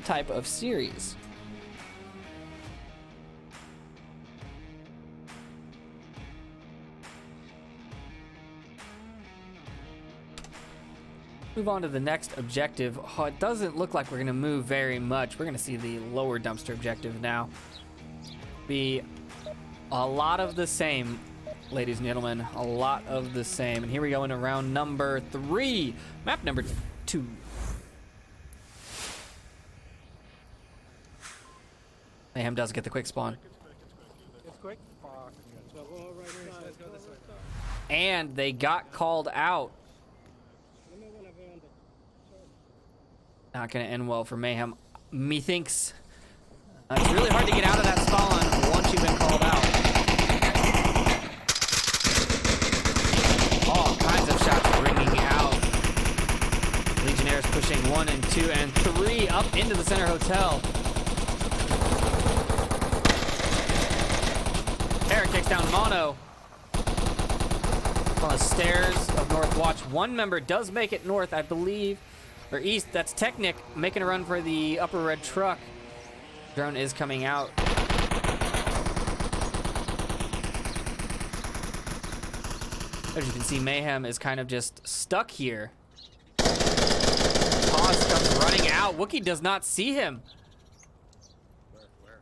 type of series. Move on to the next objective. Oh, it doesn't look like we're gonna move very much. We're gonna see the lower dumpster objective now. Be a lot of the same, ladies and gentlemen. A lot of the same. And here we go into round number 3. Map number 2. Mayhem does get the quick spawn. It's quick. So go right here. Let's go this way. And they got called out. Not going to end well for Mayhem. Methinks it's really hard to get out of that spawn once you've been called out. All kinds of shots ringing out. Legionnaires pushing 1 and 2 and 3 up into the center hotel. Eric takes down Mono. On the stairs of North Watch. One member does make it north, I believe. Or east, that's Technic making a run for the upper red truck. Drone is coming out. As you can see, Mayhem is kind of just stuck here running out. Wookie does not see him. Where?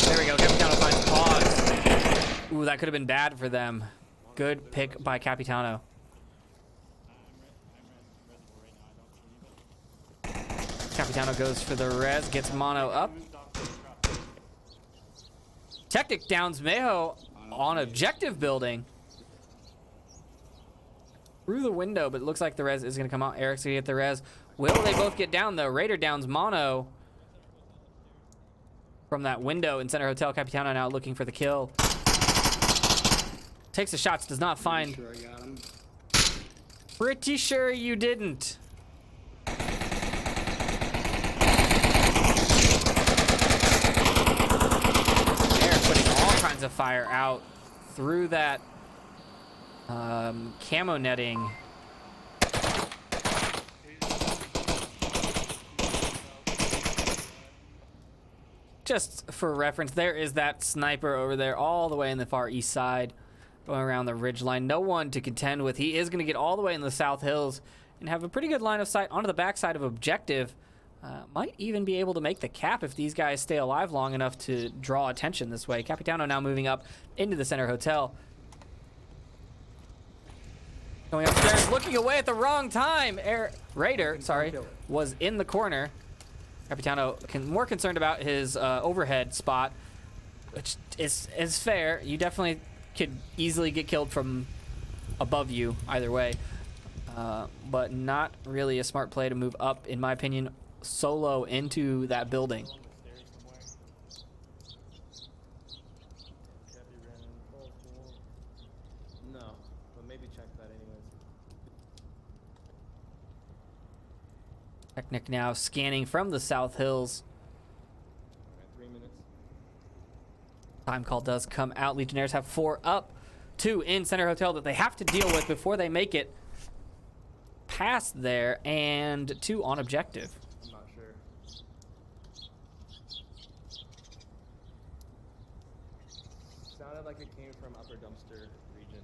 There we go. Capitano finds Pause. Ooh, that could have been bad for them. Good pick by Capitano. Capitano goes for the res, gets mono up. Technic downs Mayho on objective building. Through the window, but it looks like the res is going to come out. Eric's going to get the res. Will they both get down, though? Raider downs mono from that window in Center Hotel. Capitano now looking for the kill. Takes the shots, does not find. Sure I got him. Pretty sure you didn't. They're putting all kinds of fire out through that camo netting. Just for reference, there is that sniper over there all the way in the far east side, going around the ridge line. No one to contend with. He is going to get all the way in the South Hills and have a pretty good line of sight onto the backside of objective. Might even be able to make the cap if these guys stay alive long enough to draw attention this way. Capitano now moving up into the Center Hotel. Going upstairs, looking away at the wrong time. Raider, sorry, was in the corner. Capitano more concerned about his overhead spot, which is fair. You definitely could easily get killed from above you either way, but not really a smart play to move up, in my opinion, solo into that building. No, but maybe check that anyways. Technic now scanning from the South Hills. 3 minutes. Time call does come out. Legionnaires have 4 up, 2 in Center Hotel that they have to deal with before they make it past there, and 2 on objective. I'm not sure. Sounded like it came from upper dumpster region.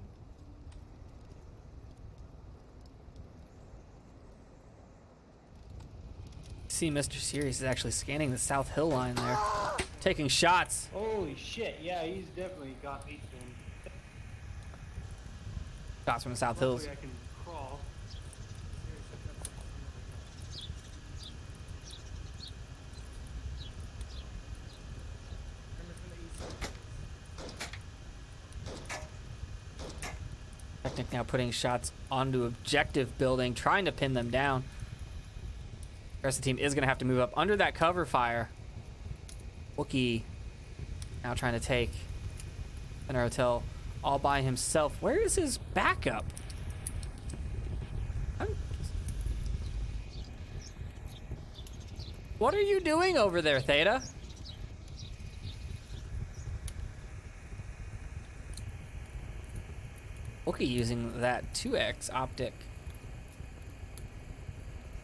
See, Mr. Sirius is actually scanning the South Hill line there, taking shots. Holy shit, yeah, he's definitely got 8 to him. Shots from the South Hills. Hopefully I can crawl. Technic now putting shots onto objective building, trying to pin them down. The rest of the team is going to have to move up under that cover fire. Wookie now trying to take Center Hotel all by himself. Where is his backup? What are you doing over there, Theta? Wookie using that 2x optic.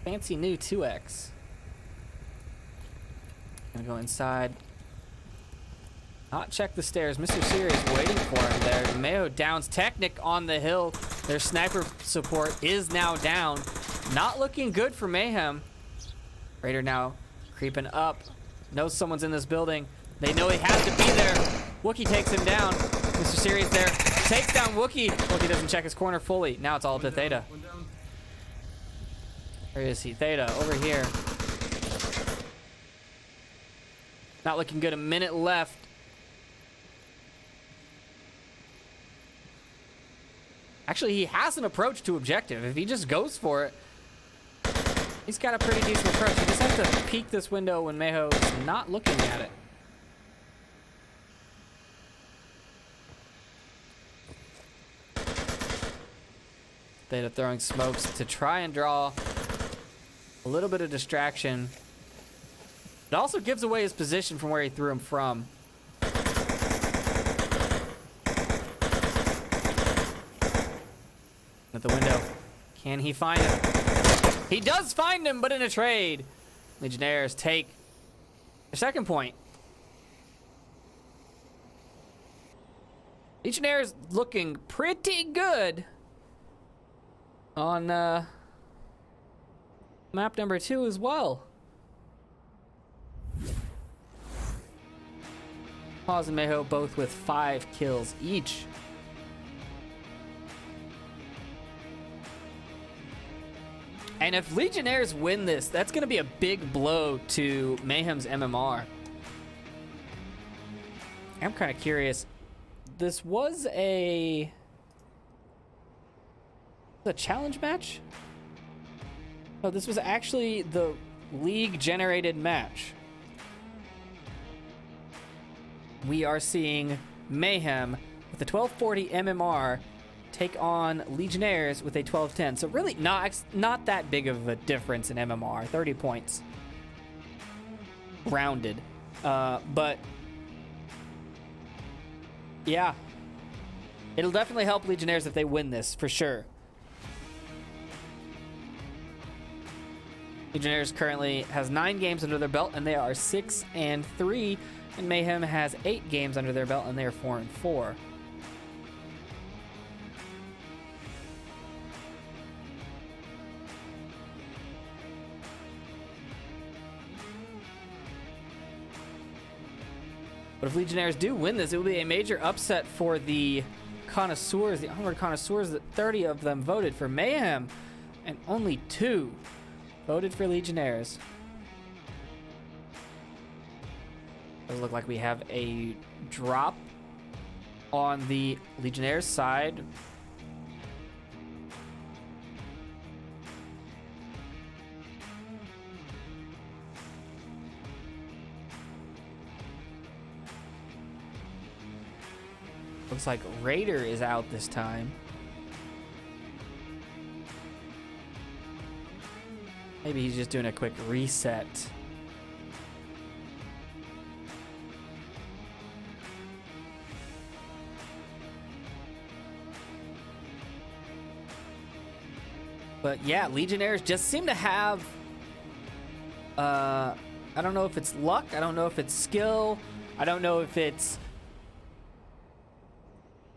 Fancy new 2x. Gonna go inside. Not check the stairs. Mr. Sirius waiting for him there. Mayo downs Technic on the hill. Their sniper support is now down. Not looking good for Mayhem. Raider now creeping up. Knows someone's in this building. They know he has to be there. Wookie takes him down. Mr. Sirius there. Takes down Wookie. Wookie doesn't check his corner fully. Now it's all up to Theta. Where is he? Theta, over here. Not looking good. A minute left. Actually, he has an approach to objective. If he just goes for it, he's got a pretty decent approach. He just has to peek this window when Mayho is not looking at it. Theta throwing smokes to try and draw a little bit of distraction. It also gives away his position from where he threw him from. At the window. Can he find him? He does find him, but in a trade. Legionnaires take their second point. Legionnaires looking pretty good on map number 2 as well. Paz and Mayho both with 5 kills each. And if Legionnaires win this, that's going to be a big blow to Mayhem's MMR. I'm kind of curious. This was a challenge match? No, this was actually the league-generated match. We are seeing Mayhem with a 1240 MMR take on Legionnaires with a 1210. So really not that big of a difference in MMR. 30 points. Rounded. But yeah. It'll definitely help Legionnaires if they win this, for sure. Legionnaires currently has 9 games under their belt, and they are 6-3. And Mayhem has 8 games under their belt, and they are 4-4. But if Legionnaires do win this, it will be a major upset for the connoisseurs, the Onward connoisseurs. That 30 of them voted for Mayhem, and only 2 voted for Legionnaires. Does look like we have a drop on the Legionnaires side. Looks like Raider is out this time. Maybe he's just doing a quick reset. But yeah, Legionnaires just seem to have, I don't know if it's luck, I don't know if it's skill, I don't know if it's,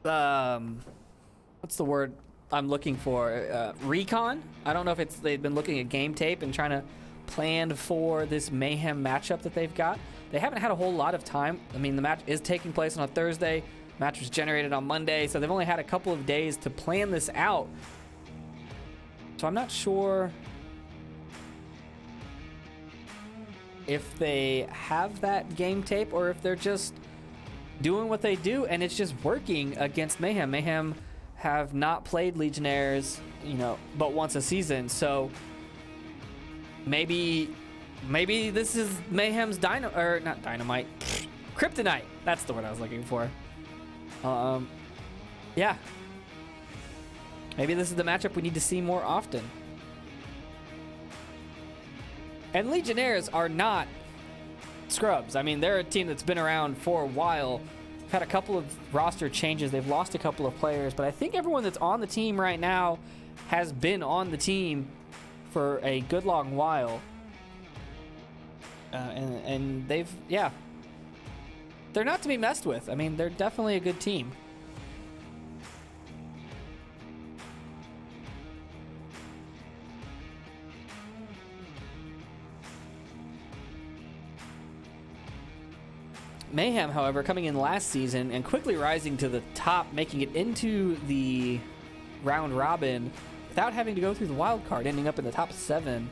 what's the word I'm looking for? Recon? I don't know if it's they've been looking at game tape and trying to plan for this Mayhem matchup that they've got. They haven't had a whole lot of time. I mean, the match is taking place on a Thursday. Match was generated on Monday, so they've only had a couple of days to plan this out. So I'm not sure if they have that game tape or if they're just doing what they do and it's just working against Mayhem. Mayhem have not played Legionnaires, you know, but once a season. So maybe this is Mayhem's kryptonite. That's the word I was looking for. Yeah. Maybe this is the matchup we need to see more often. And Legionnaires are not scrubs. I mean, they're a team that's been around for a while. They've had a couple of roster changes. They've lost a couple of players, but I think everyone that's on the team right now has been on the team for a good long while. And they've, yeah. They're not to be messed with. I mean, they're definitely a good team. Mayhem, however, coming in last season and quickly rising to the top, making it into the round robin without having to go through the wild card, ending up in the top 7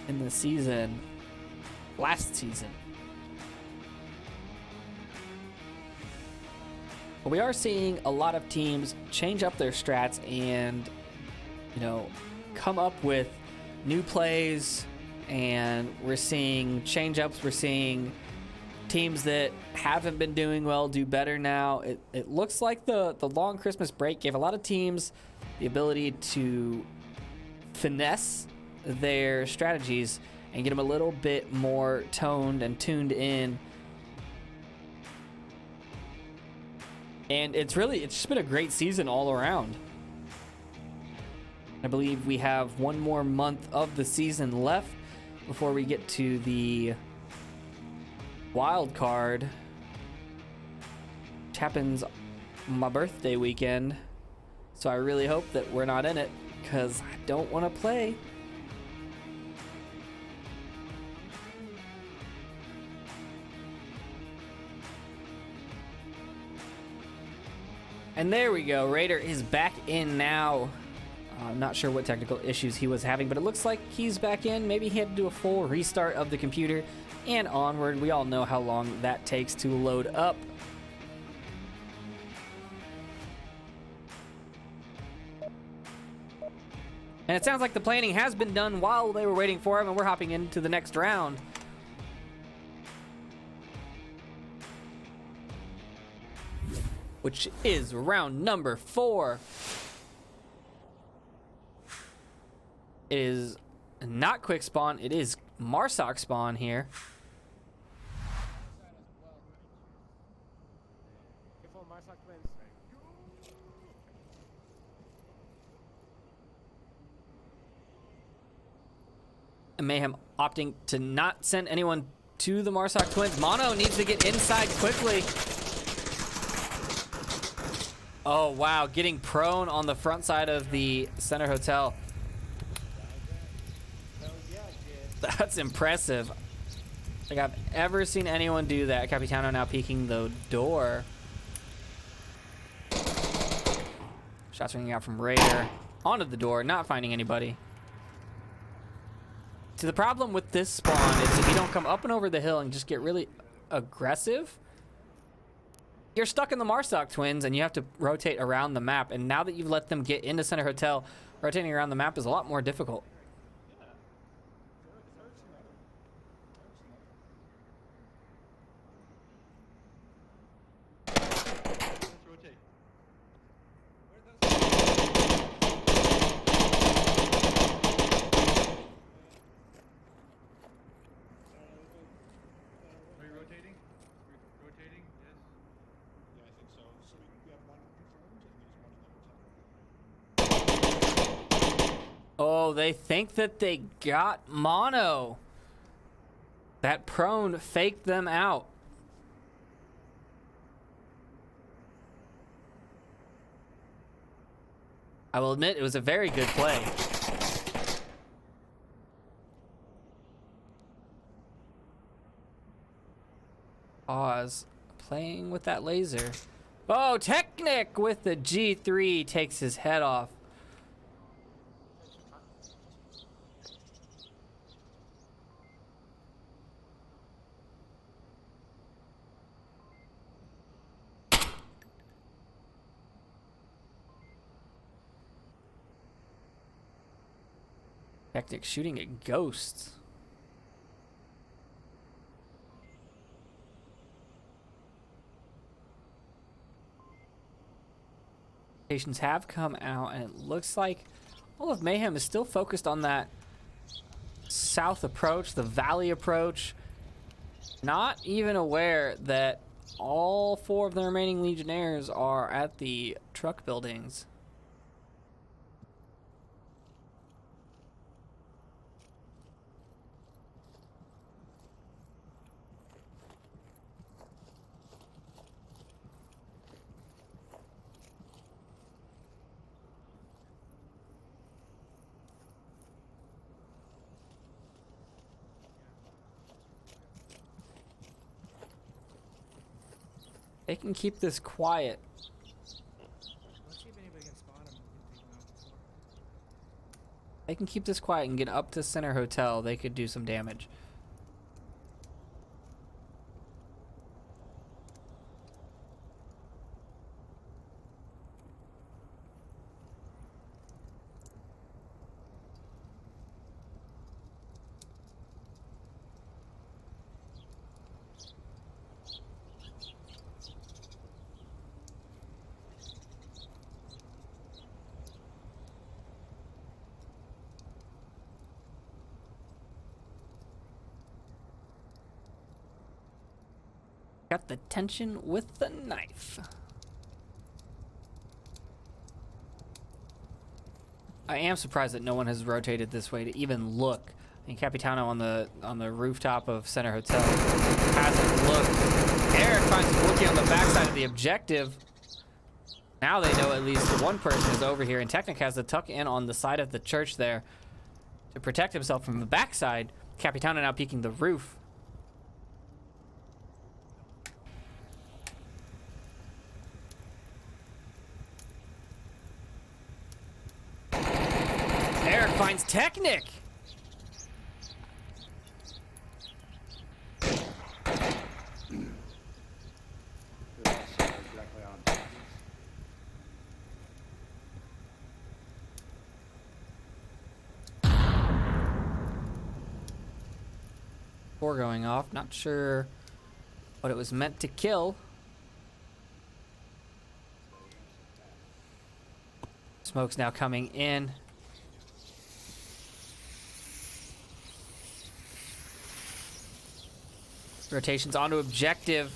in the season, last season. But we are seeing a lot of teams change up their strats and, you know, come up with new plays, and we're seeing change-ups, we're seeing teams that haven't been doing well do better now. It looks like the long Christmas break gave a lot of teams the ability to finesse their strategies and get them a little bit more toned and tuned in. And it's just been a great season all around. I believe we have one more month of the season left before we get to the wild card, which happens my birthday weekend. So I really hope that we're not in it, because I don't want to play. And there we go. Raider is back in now. I'm not sure what technical issues he was having, but it looks like he's back in. Maybe he had to do a full restart of the computer. And Onward, we all know how long that takes to load up. And it sounds like the planning has been done while they were waiting for him, and we're hopping into the next round. Which is round number 4. It is not quick spawn, it is Marsoc spawn here. Careful, Marsoc twins. And Mayhem opting to not send anyone to the Marsoc twins. Mono needs to get inside quickly. Oh, wow. Getting prone on the front side of the center hotel. That's impressive. I think I've ever seen anyone do that. Capitano now peeking the door. Shots ringing out from Raider. Onto the door, not finding anybody. So the problem with this spawn is if you don't come up and over the hill and just get really aggressive, you're stuck in the Marsoc twins and you have to rotate around the map. And now that you've let them get into center hotel, rotating around the map is a lot more difficult. Let's rotate. Are you rotating? Rotating? Yes. Yeah, I think so. So we have one confirmed, and there's one in the hotel. Oh, they think that they got Mono. That prone faked them out. I will admit it was a very good play. Pause. Playing with that laser. Oh, Technic with the G3 takes his head off. Technic shooting at ghosts. Patients have come out, and it looks like all of Mayhem is still focused on that south approach, the valley approach. Not even aware that all 4 of the remaining Legionnaires are at the truck buildings. They can keep this quiet. Let's see if anybody can spawn him. We can take him out before. They can keep this quiet and get up to center hotel. They could do some damage. Got the tension with the knife. I am surprised that no one has rotated this way to even look. I mean, Capitano on the rooftop of Center Hotel hasn't looked. Eric finds Wookie on the backside of the objective. Now they know at least one person is over here, and Technic has to tuck in on the side of the church there to protect himself from the backside. Capitano now peeking the roof. Eric finds Technic. Directly on top. Four going off. Not sure what it was meant to kill. Smoke's now coming in. Rotations onto objective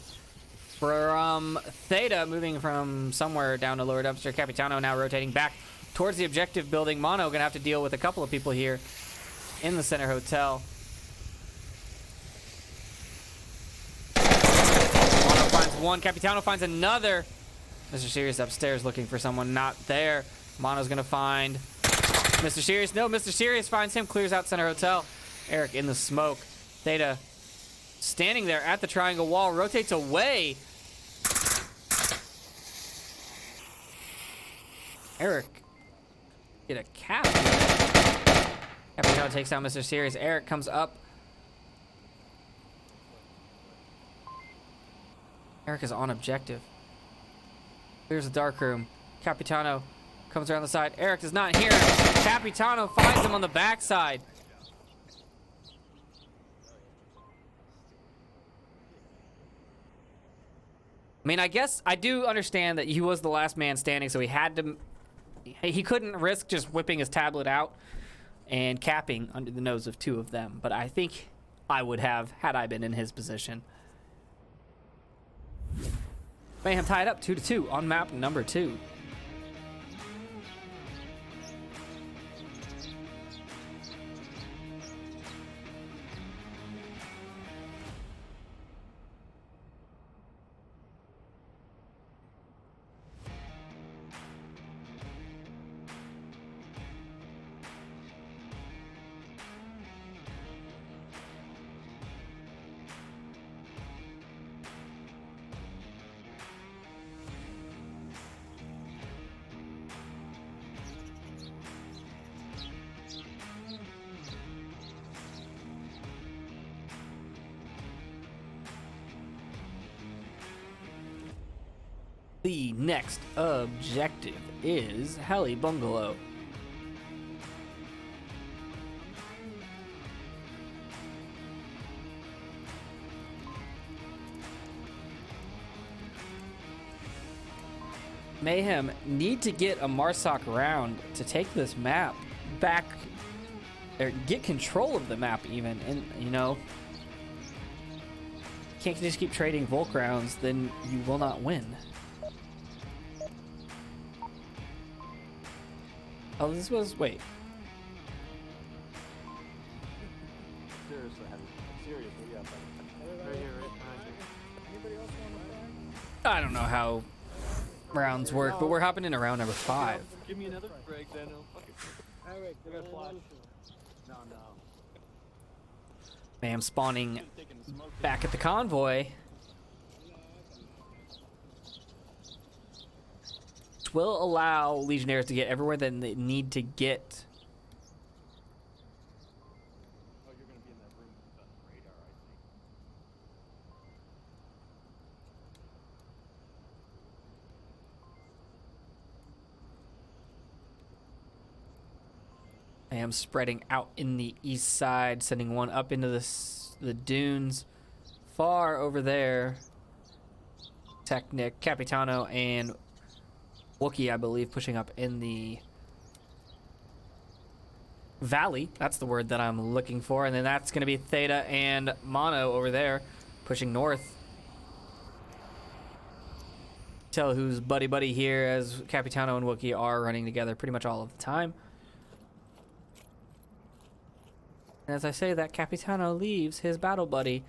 from Theta, moving from somewhere down to lower dumpster. Capitano now rotating back towards the objective building. Mono gonna have to deal with a couple of people here in the center hotel. Mono finds one. Capitano finds another. Mr. Sirius upstairs looking for someone not there. Mono's gonna find Mr. Sirius. No, Mr. Sirius finds him, clears out center hotel. Eric in the smoke. Theta standing there at the triangle wall, rotates away. Eric get a cap. Capitano takes down Mr. Sirius. Eric comes up. Eric is on objective. There's a dark room. Capitano comes around the side. Eric does not hear him. Capitano finds him on the backside. I mean, I guess I do understand that he was the last man standing, so he had to... He couldn't risk just whipping his tablet out and capping under the nose of two of them. But I think I would have, had I been in his position. Mayhem tied up 2-2 on map number 2. The next objective is Heli Bungalow. Mayhem need to get a Marsoc round to take this map back, or get control of the map even, and you know, can't just keep trading Volk rounds, then you will not win. Oh, this was, wait. Seriously, seriously, yeah. Right here, right behind you. Anybody else want to fly? I don't know how rounds work, but we're hopping into round number 5. Give me another break, then. Eric, I got flash. No. Mayhem spawning back at the convoy. Which will allow Legionnaires to get everywhere that they need to get. Oh, you're gonna be in that room with the radar, I see. I am spreading out in the east side, sending one up into the dunes far over there. Technic, Capitano, and Wookie, I believe, pushing up in the valley. That's the word that I'm looking for. And then that's going to be Theta and Mono over there, pushing north. Tell who's buddy here, as Capitano and Wookie are running together pretty much all of the time. And as I say that, Capitano leaves his battle buddy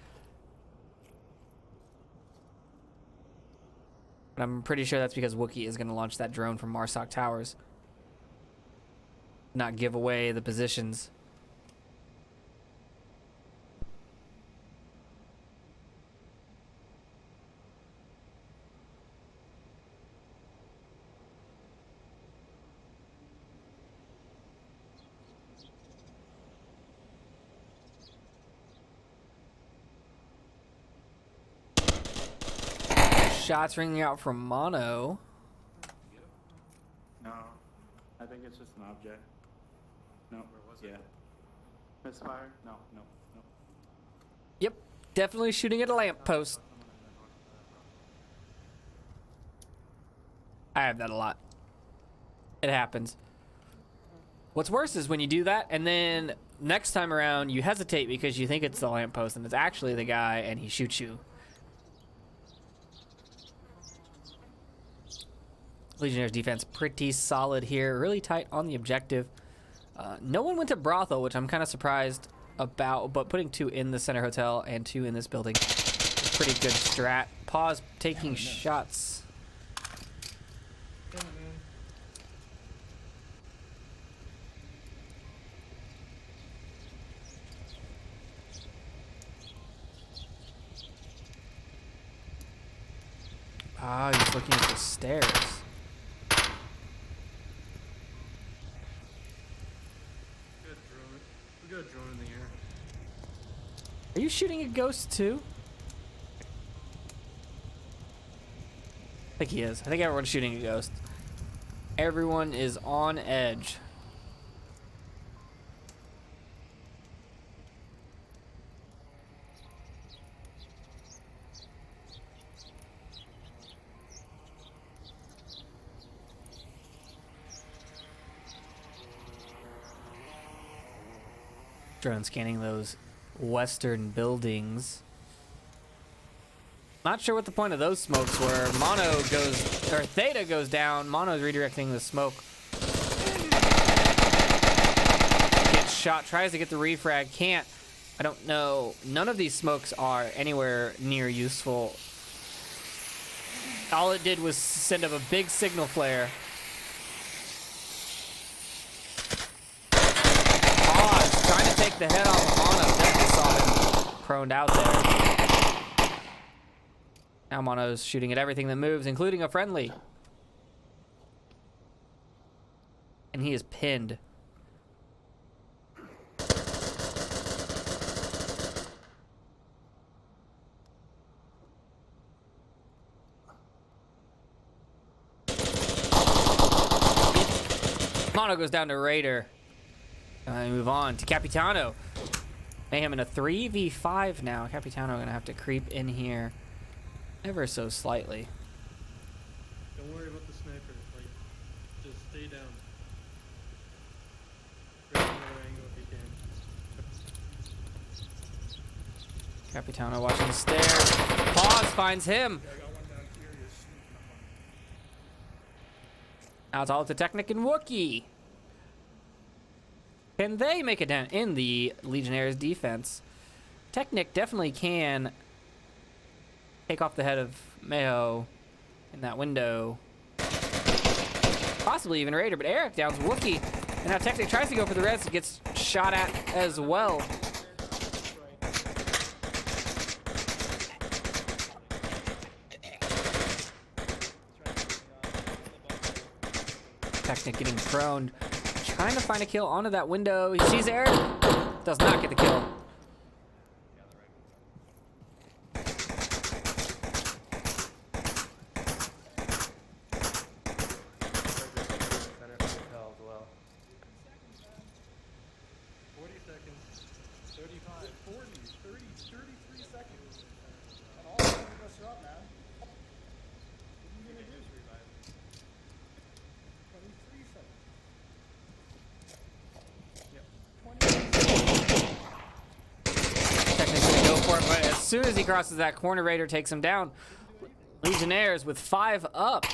But I'm pretty sure that's because Wookiee is going to launch that drone from Marsoc Towers. Not give away the positions. Shots ringing out from Mono. No, I think it's just an object. No, where was it? Misfire? No. Yep, definitely shooting at a lamppost. I have that a lot. It happens. What's worse is when you do that and then next time around you hesitate because you think it's the lamppost and it's actually the guy and he shoots you. Legionnaires defense pretty solid here, really tight on the objective. No one went to Brothel, which I'm kind of surprised about, but putting 2 in the center hotel and 2 in this building is pretty good strat. Pause taking shots. Ah, he's looking at the stairs. We got a drone in the air. Are you shooting a ghost too? I think he is. I think everyone's shooting a ghost. Everyone is on edge. Drone scanning those western buildings. Not sure what the point of those smokes were. Mono goes, or Theta goes down. Mono's redirecting the smoke. Gets shot, tries to get the refrag, can't. I don't know. None of these smokes are anywhere near useful. All it did was send up a big signal flare. Trying to take the head off of Mono. Definitely saw him proned out there. Now Mono's shooting at everything that moves, including a friendly. And he is pinned. Mono goes down to Raider. Move on to Capitano. Mayhem in a 3v5 now. Capitano gonna have to creep in here ever so slightly. Don't worry about the sniper. Like, just stay down. Grab another angle if you can. Capitano watching the stairs. Pause finds him. Yeah, I got one down here. You're sneaking up on me. Now it's all to Technic and Wookiee. Can they make a dent in the Legionnaires' defense? Technic definitely can take off the head of Mayo in that window. Possibly even Raider, but Eric downs Wookiee. And now Technic tries to go for the res, gets shot at as well. Technic getting prone. Trying to find a kill onto that window. He sees Eric. Does not get the kill. Center hotel as well. 40 seconds. 35, 40, 30, 33 seconds. And all the of us are up, man. What are you gonna do? 23 seconds. Technically go for it, but as soon as he crosses that corner, Raider takes him down. Legionnaires with 5 up.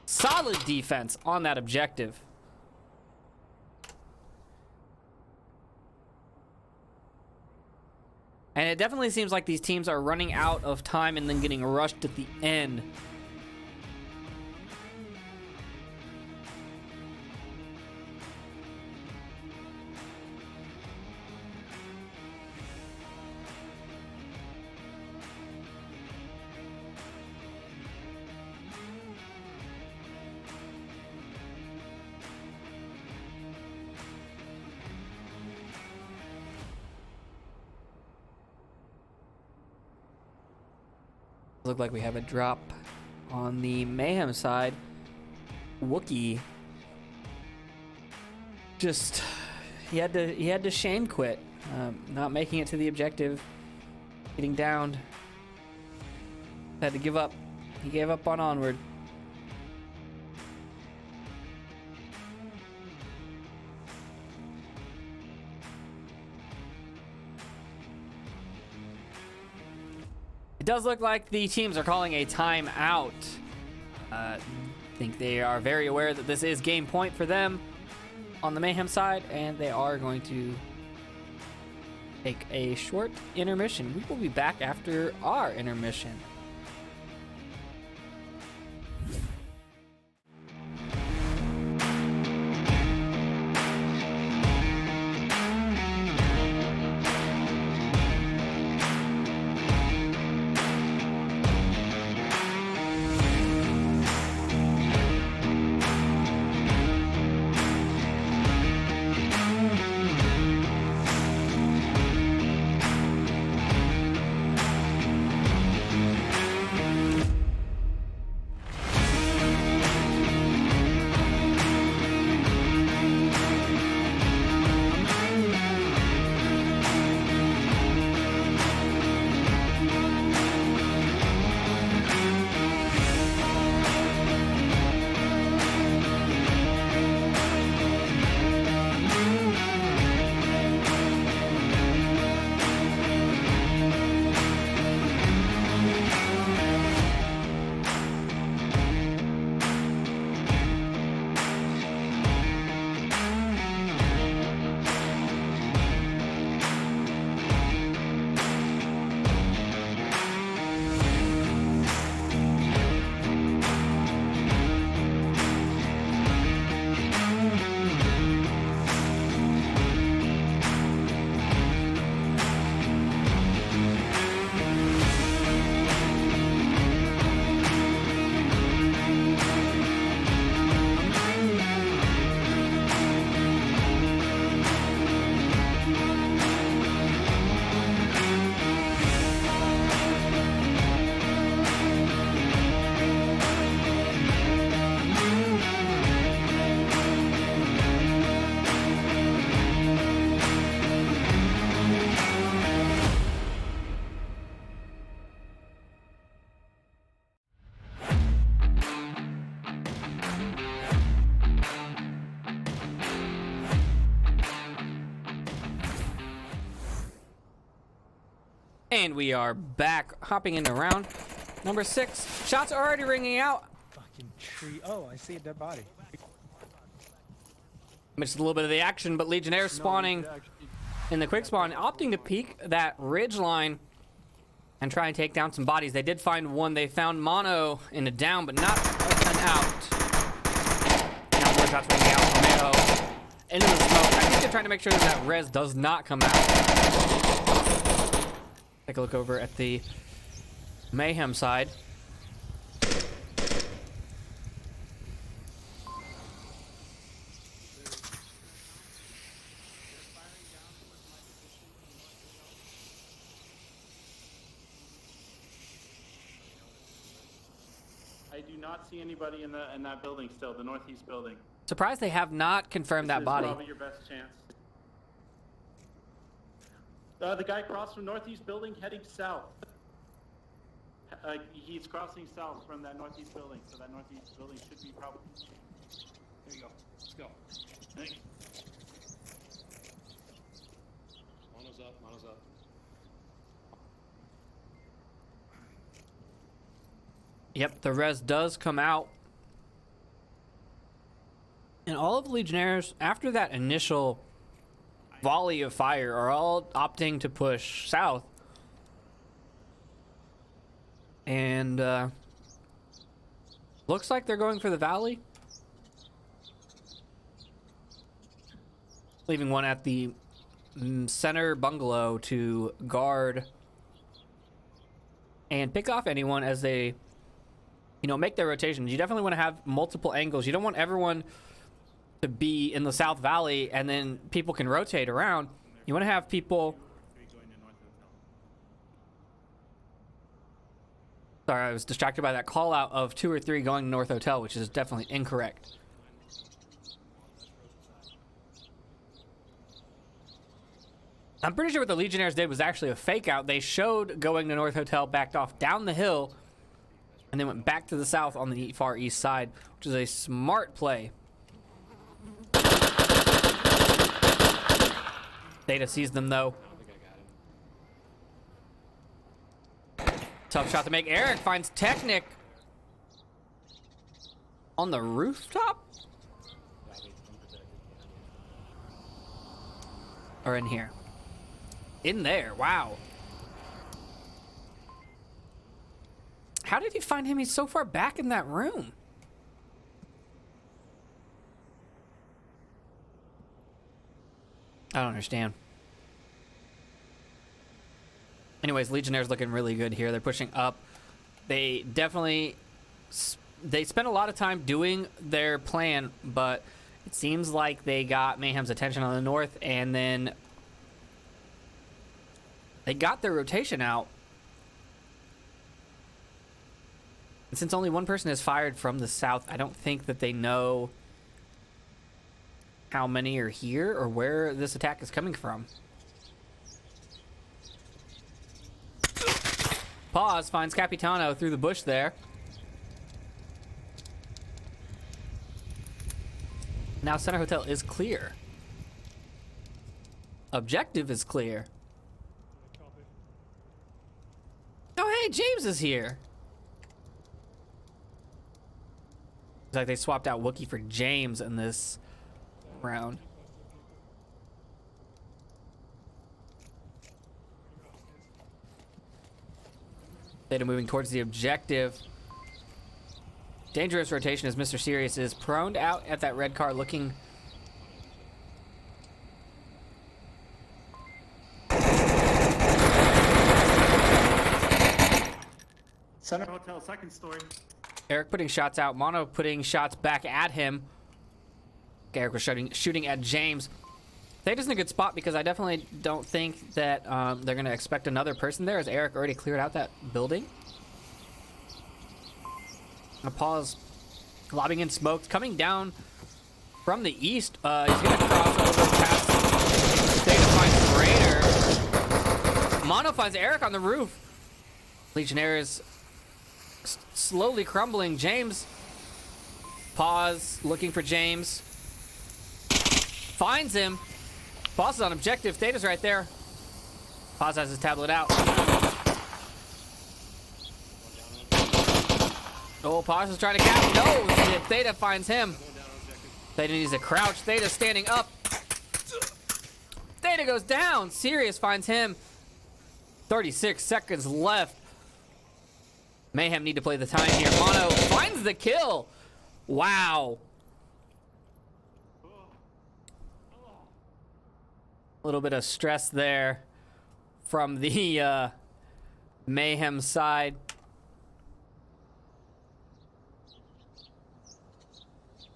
Solid defense on that objective. And it definitely seems like these teams are running out of time and then getting rushed at the end. Look like we have a drop on the Mayhem side. Wookie just he had to shame quit, not making it to the objective, getting downed, had to give up. He gave up on Onward. It does look like the teams are calling a timeout. I think they are very aware that this is game point for them on the Mayhem side, and they are going to take a short intermission. We will be back after our intermission. And we are back, hopping into round number 6. Shots are already ringing out. Fucking tree. Oh, I see a dead body. Missed a little bit of the action, but Legionnaires spawning in the quick spawn, opting to peek that ridge line and try and take down some bodies. They did find one. They found Mono in a down, but not an out. Now more shots ringing out from Mayho into the smoke. I think they're trying to make sure that res does not come out. Take a look over at the Mayhem side. I do not see anybody in that building still, the northeast building. Surprised they have not confirmed that body. This is probably your best chance. The guy crossed from northeast building heading south. He's crossing south from that northeast building, so that northeast building should be probably... There you go. Let's go. Thank you. Mono's up, mono's up. Yep, the res does come out. And all of the Legionnaires, after that initial volley of fire, are all opting to push south. And looks like they're going for the valley. Leaving one at the center bungalow to guard and pick off anyone as they, you know, make their rotations. You definitely want to have multiple angles. You don't want everyone to be in the South Valley and then people can rotate around. You want to have people Sorry, I was distracted by that call out of 2 or 3 going to North Hotel, which is definitely incorrect. I'm pretty sure what the Legionnaires did was actually a fake out. They showed going to North Hotel, backed off down the hill, and then went back to the south on the far east side, which is a smart play. Theta sees them though. Tough shot to make. Eric finds Technic on the rooftop? Or in here? In there, wow. How did he find him? He's so far back in that room. I don't understand. Anyways, Legionnaires looking really good here. They're pushing up. They definitely... They spent a lot of time doing their plan, but it seems like they got Mayhem's attention on the north, and then they got their rotation out. And since only one person is fired from the south, I don't think that they know how many are here or where this attack is coming from. Pause finds Capitano through the bush there. Now Center Hotel is clear. Objective is clear. Oh, hey, James is here. It's like they swapped out Wookiee for James in this round. Theta moving towards the objective. Dangerous rotation as Mr. Sirius is proned out at that red car looking. Center Hotel, second story. Eric putting shots out. Mono putting shots back at him. Eric was shooting at James. Theta's in a good spot because I definitely don't think that they're going to expect another person there, as Eric already cleared out that building. A pause. Lobbing in smoke. Coming down from the east. He's going to cross over past Theta finds Raider. Mono finds Eric on the roof. Legionnaires slowly crumbling. James. Pause. Looking for James. Finds him. Pause is on objective. Theta's right there. Pause has his tablet out. Oh, Pause is trying to cap. No! Theta finds him. Theta needs to crouch. Theta standing up. Theta goes down. Sirius finds him. 36 seconds left. Mayhem need to play the time here. Mono finds the kill. Wow. A little bit of stress there from the Mayhem side.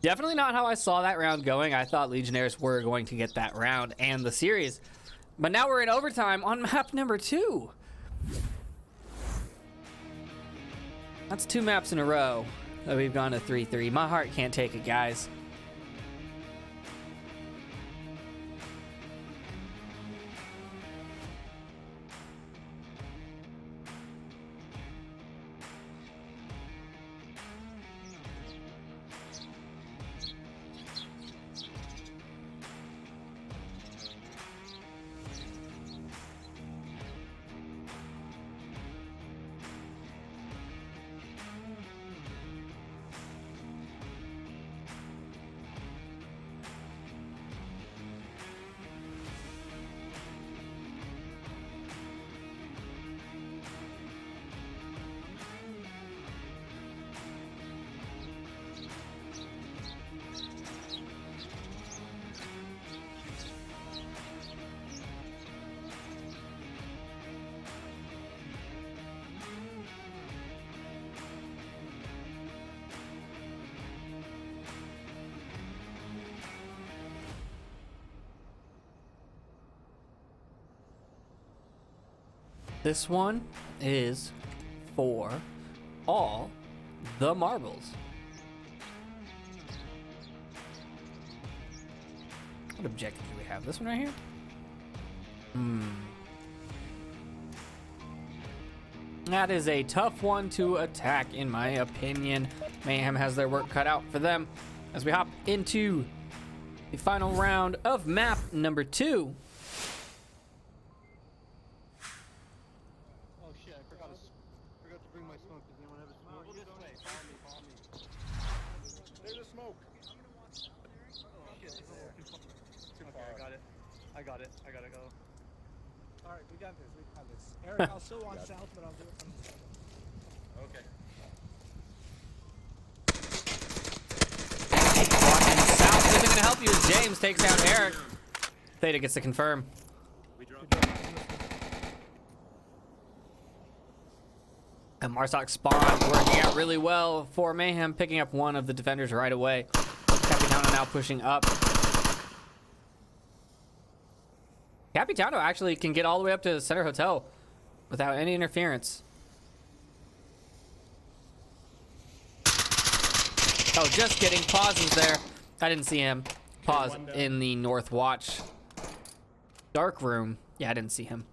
Definitely not how I saw that round going. I thought Legionnaires were going to get that round and the series. But now we're in overtime on map number 2. That's 2 maps in a row that we've gone to 3-3. My heart can't take it, guys. This one is for all the marbles. What objective do we have? This one right here? That is a tough one to attack, in my opinion. Mayhem has their work cut out for them as we hop into the final round of map number 2. Oh shit, I forgot to bring my smoke. Does anyone have a smoke? Well, this way. Follow me. There's a smoke. Oh shit, it's there. Okay, I got it. I gotta go. All right, we got this. Eric, I'll still watch south, but I'll do it from the south. Okay. Watching south isn't going to help you as James takes down Eric. Theta gets to confirm. And Marsoc spawn working out really well for Mayhem, picking up one of the defenders right away. Capitano now pushing up. Capitano actually can get all the way up to the center hotel without any interference. Oh, just kidding. Pause is there. I didn't see him. Pause in the North Watch dark room. Yeah, I didn't see him.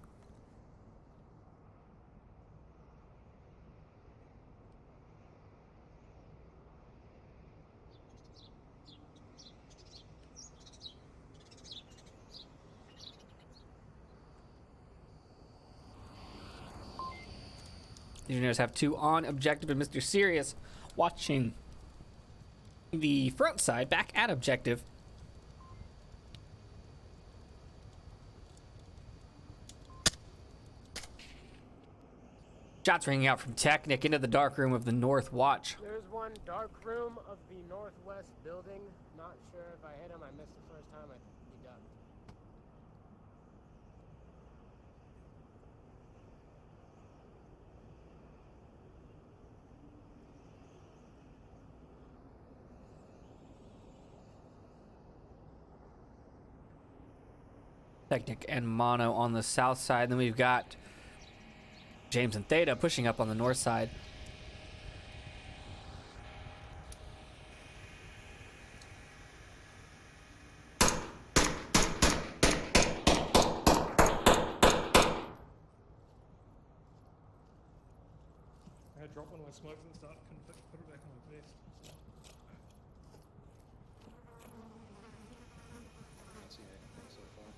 Legionnaires have 2 on objective, and Mr. Serious watching the front side back at objective. Shots ringing out from Technic into the dark room of the North Watch. There's one dark room of the northwest building. Not sure if I hit him. I missed the first time. He ducked. Technic and Mono on the south side. Then we've got James and Theta pushing up on the north side. I had dropped one of my smokes and stuff, couldn't put it back on my vest. So. Not seeing anything so far.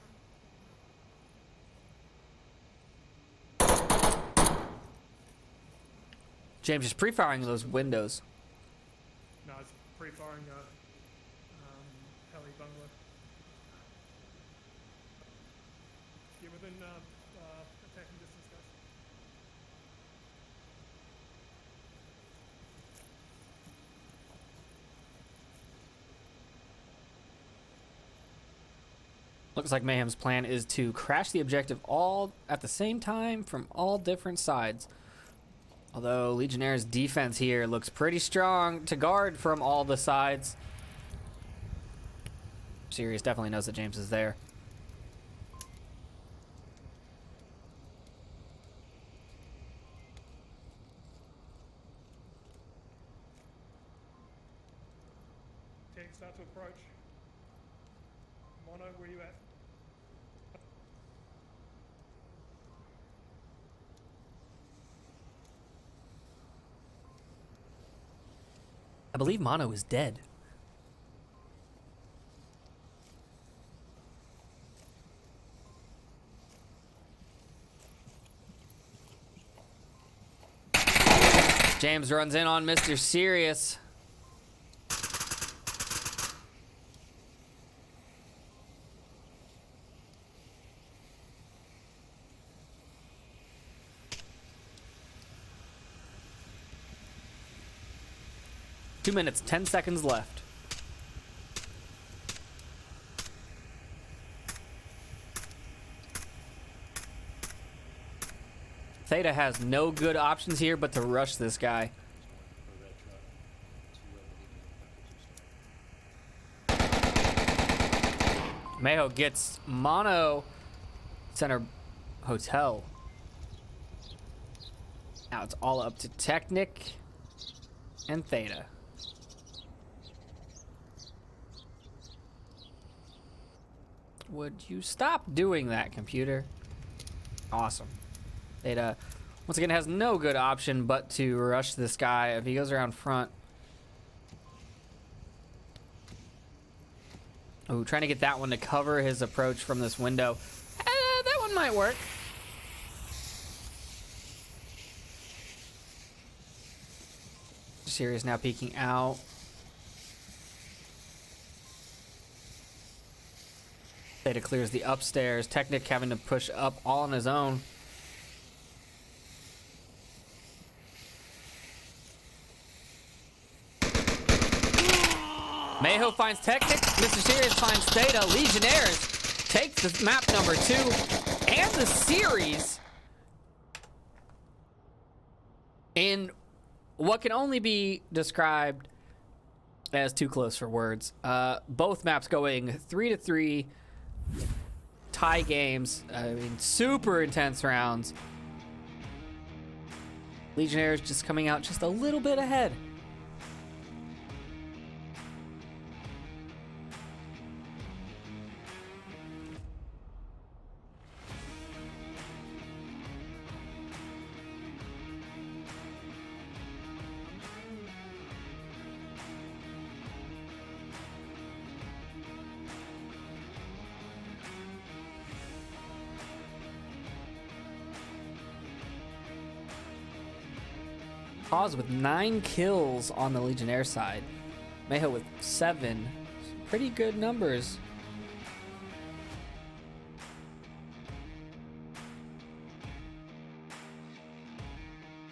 James is pre-firing those windows. No, it's pre-firing heli bungalow. You're within attacking distance, guys. Looks like Mayhem's plan is to crash the objective all at the same time from all different sides. Although Legionnaire's defense here looks pretty strong to guard from all the sides. Sirius definitely knows that James is there. Tag, start to approach. Mono, where you at? I believe Mono is dead. James runs in on Mr. Serious. Two minutes, 10 seconds left. Theta has no good options here but to rush this guy. Mayo gets Mono center hotel. Now it's all up to Technic and Theta. Would you stop doing that, computer? Awesome. Theta, once again, has no good option but to rush this guy. If he goes around front. Oh, trying to get that one to cover his approach from this window. That one might work. Sirius now peeking out. Theta clears the upstairs. Technic having to push up all on his own. Mayho finds Technic. Mr. Sirius finds Theta. Legionnaires take the map number 2 and the series in what can only be described as too close for words. Both maps going 3-3, tie games. I mean, super intense rounds. Legionnaires just coming out just a little bit ahead. Pause with 9 kills on the Legionnaire side. Mayho with 7. Pretty good numbers.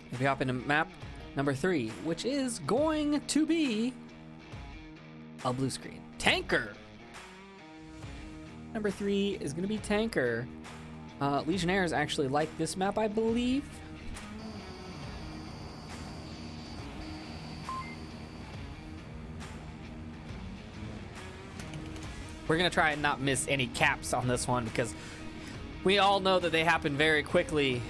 If we hop into map number 3, which is going to be a blue screen. Tanker! Number 3 is going to be Tanker. Legionnaires actually like this map, I believe. We're going to try and not miss any caps on this one because we all know that they happen very quickly.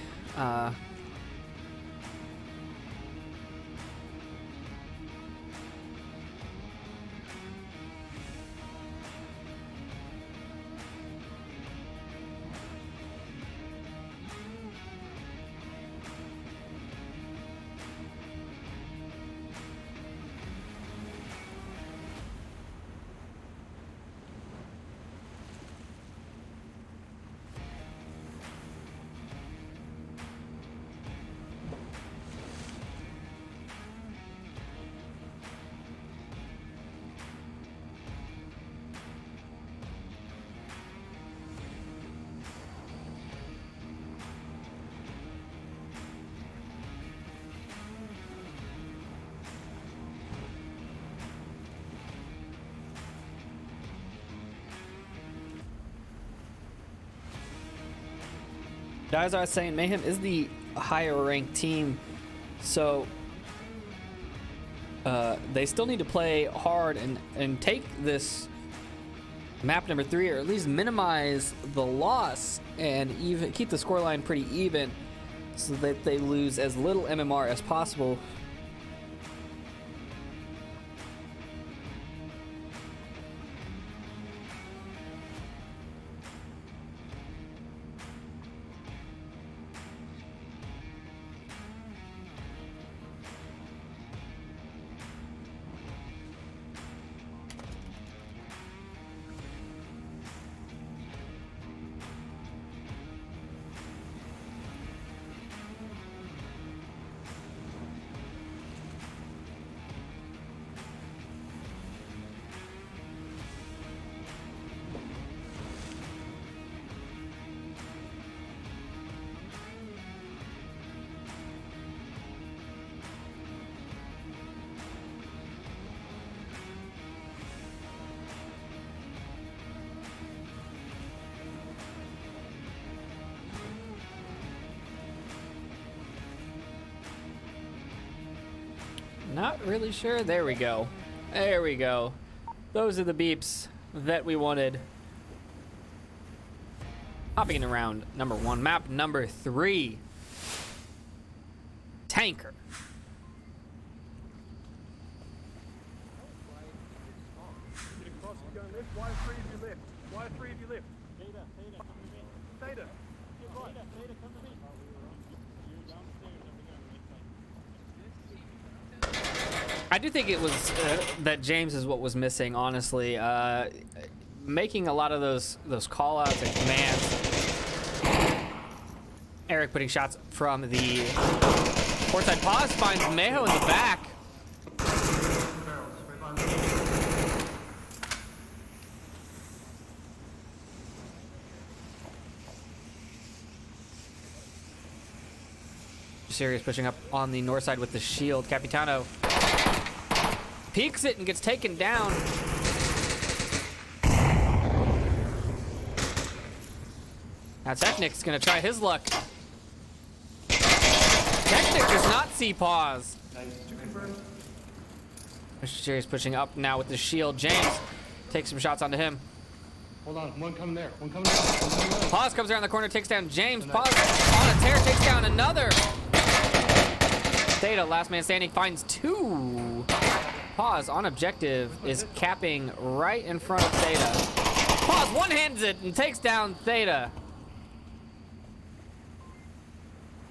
As I was saying, Mayhem is the higher ranked team, so they still need to play hard and take this map number 3, or at least minimize the loss and even keep the scoreline pretty even so that they lose as little MMR as possible. Not really sure. There we go. There we go. Those are the beeps that we wanted. Hopping into round number 1. Map number 3. Tanker. Why 3 of you left? Why 3 of you left? Theta, come to me. Theta. Get what? Theta, come to me. You're downstairs over there on the right side. I do think it was that James is what was missing, honestly. Making a lot of those call outs and commands. Eric putting shots from the port side. Pause finds Mayo in the back. Sirius pushing up on the north side with the shield. Capitano peeks it and gets taken down. Now Technic's gonna try his luck. Technic does not see pause. Mr. Sirius pushing up now with the shield. James takes some shots onto him. Hold on, one coming there. One coming there. One coming there. Pause comes around the corner, takes down James. Pause on a tear, takes down another. Theta, last man standing, finds 2. Pause on objective is capping right in front of Theta. Pause one-hands it and takes down Theta.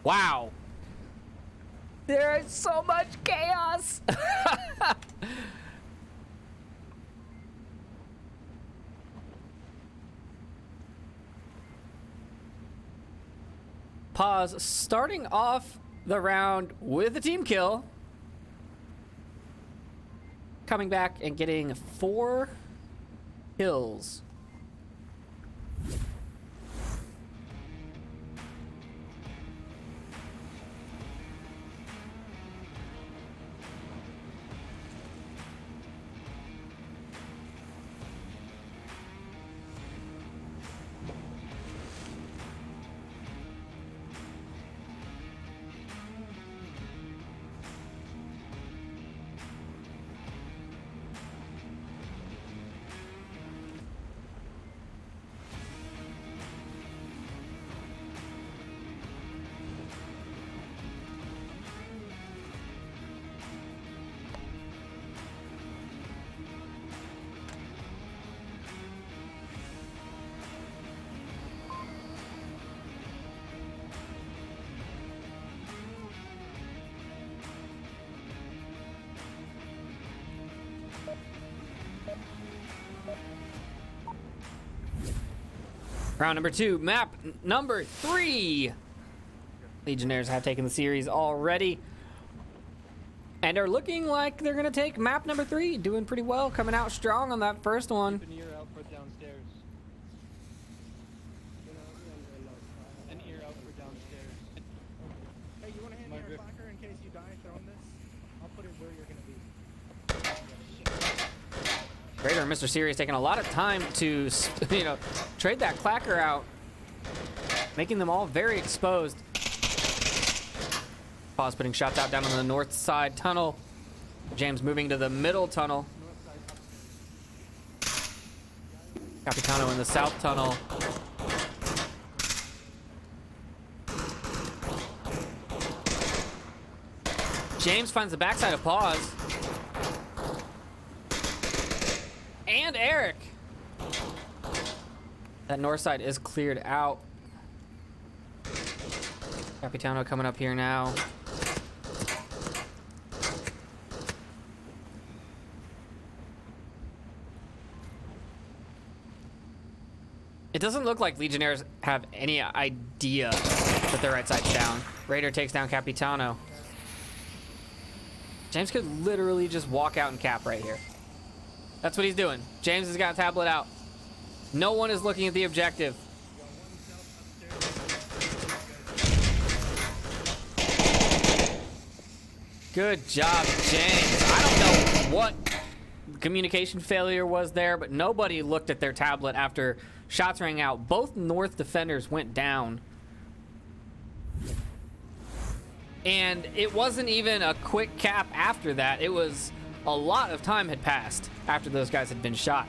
Wow. There is so much chaos. Pause starting off the round with a team kill. Coming back and getting 4 kills. Round number 2, map number 3. Legionnaires have taken the series already and are looking like they're gonna take map number 3. Doing pretty well, coming out strong on that first one. Keep an ear out for downstairs. An ear out for downstairs. Hey, you want to hand me your clacker in case you die throwing this? I'll put it where you're going to be. Raider and Mr. Sirius taking a lot of time to, trade that clacker out, making them all very exposed. Pause putting shots out down on the north side tunnel. James moving to the middle tunnel. Capitano in the south tunnel. James finds the backside of Pause. And Eric. That north side is cleared out. Capitano coming up here now. It doesn't look like Legionnaires have any idea that their right side's down. Raider takes down Capitano. James could literally just walk out and cap right here. That's what he's doing. James has got a tablet out. No one is looking at the objective. Good job, James. I don't know what communication failure was there, but nobody looked at their tablet after shots rang out. Both north defenders went down. And it wasn't even a quick cap after that. It was a lot of time had passed after those guys had been shot.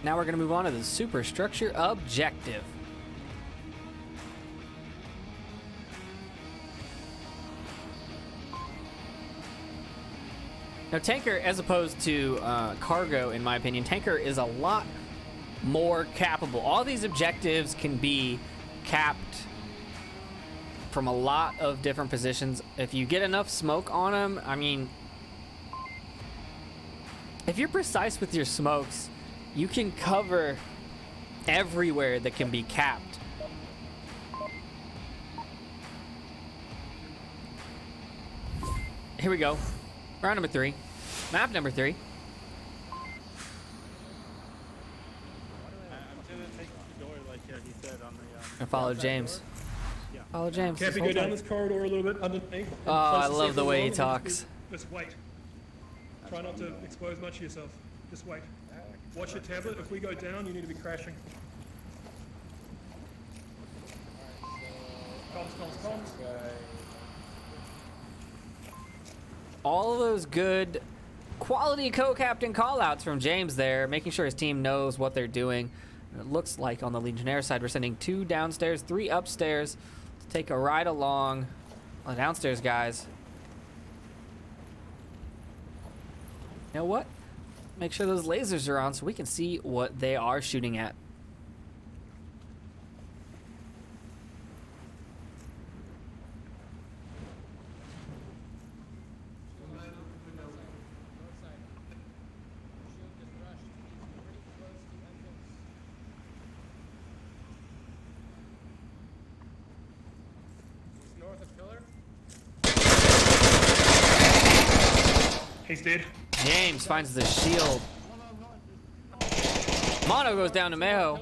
Now we're going to move on to the superstructure objective. Now, tanker, as opposed to cargo, in my opinion, tanker is a lot more cappable. All these objectives can be capped from a lot of different positions. If you get enough smoke on them, I mean, if you're precise with your smokes, you can cover everywhere that can be capped. Here we go. Round number 3. Map number 3. I'm gonna take the door like he said on the. And follow James. Yeah. Follow James. Can't we Hold go down tight. this corridor a little bit underneath? Oh, I love the way he talks. Just wait. Try not to expose much of yourself. Just wait. Watch your tablet. If we go down, you need to be crashing. Comms. All of those good quality co-captain callouts from James there, making sure his team knows what they're doing. And it looks like on the Legionnaire side, we're sending 2 downstairs, 3 upstairs to take a ride along. The downstairs guys. You know what? Make sure those lasers are on so we can see what they are shooting at. North of pillar. He's dead. James finds the shield. Mono goes down to Mayo.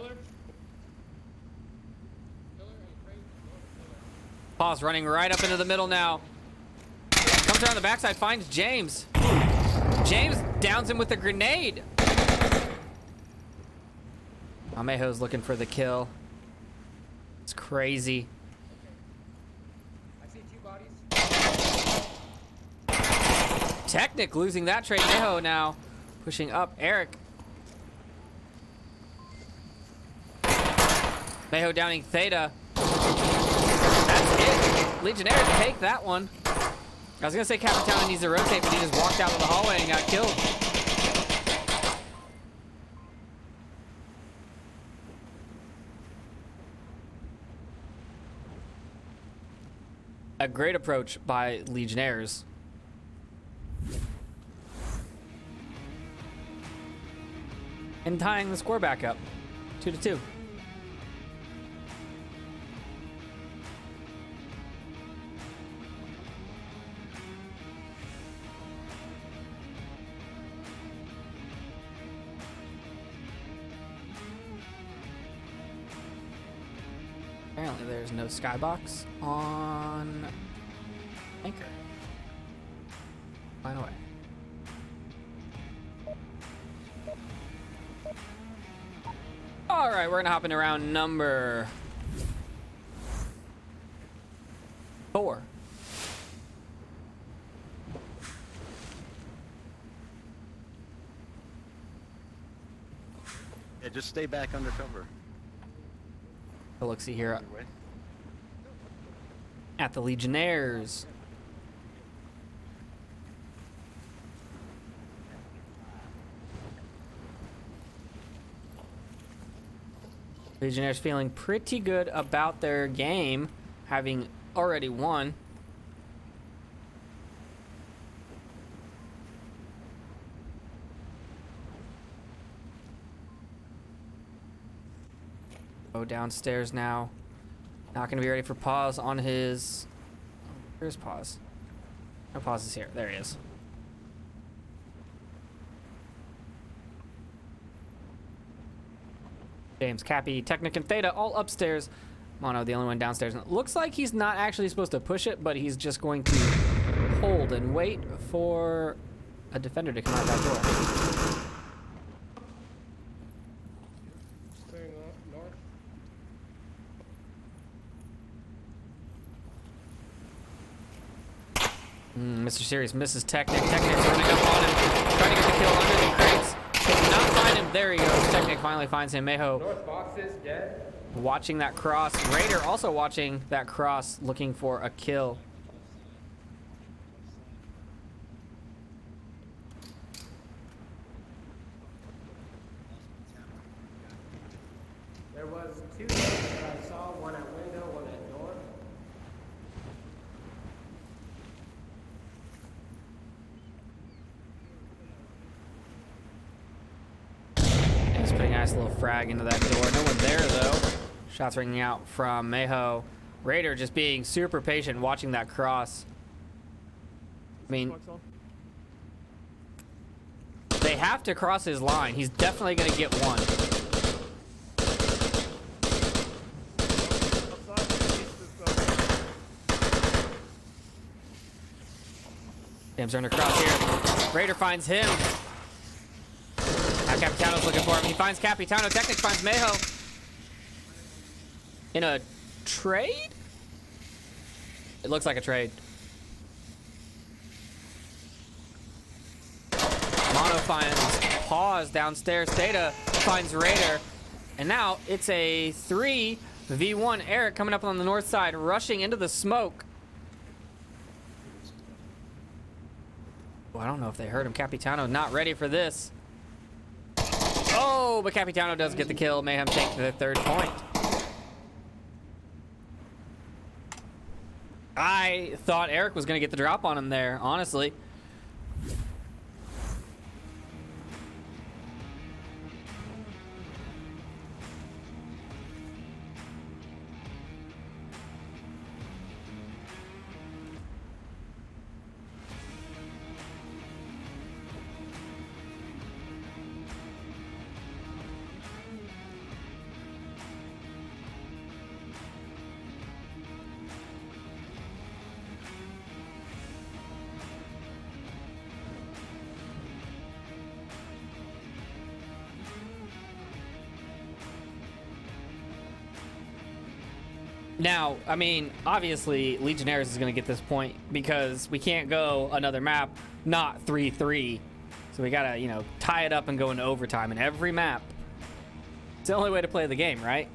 Pause running right up into the middle now. Comes around the backside, finds James. James downs him with a grenade. Amejo's looking for the kill. It's crazy. I see 2 bodies. Technic losing that trade. Mejo now pushing up. Eric. Mejo downing Theta. That's it. Legionnaires take that one. I was gonna say Captain Town needs to rotate, but he just walked out of the hallway and got killed. A great approach by Legionnaires. And tying the score back up, 2-2. Apparently there's no skybox on Anchor. Find a way. All right, we're gonna hop into round number 4. Yeah, just stay back undercover. Look, see here Your way. at the Legionnaires. Legionnaires feeling pretty good about their game, having already won. Go downstairs now. Not going to be ready for pause on his... Where's pause? No, pause is here. There he is. James, Cappy, Technic, and Theta all upstairs. Mono, the only one downstairs. And it looks like he's not actually supposed to push it, but he's just going to hold and wait for a defender to come out that door. Clearing north. Mr. Serious misses Technic. Technic's running up on him, trying to get the kill under the crates. Cannot find him. there he goes. Technic finally finds him. Mayho North box is dead. watching that cross. Raider also watching that cross, looking for a kill. There was two that I saw, one at window, one at door. He's putting a nice little frag into that door. No one there, though. Shots ringing out from Mayho. Raider just being super patient, watching that cross. I mean, they have to cross his line. He's definitely going to get one. Damn, starting to cross here. Raider finds him. Now Capitano's looking for him. He finds Capitano. Technic finds Mayho. In a trade? It looks like a trade. Mono finds Pause downstairs. Theta finds Raider. And now it's a 3v1. Eric coming up on the north side, rushing into the smoke. Oh, I don't know if they heard him. Capitano not ready for this. Oh, but Capitano does get the kill. Mayhem take the 3rd point. I thought Eric was going to get the drop on him there, honestly. Now, I mean, obviously, Legionnaires is going to get this point because we can't go another map not 3-3. So we got to, you know, tie it up and go into overtime in every map. It's the only way to play the game, right?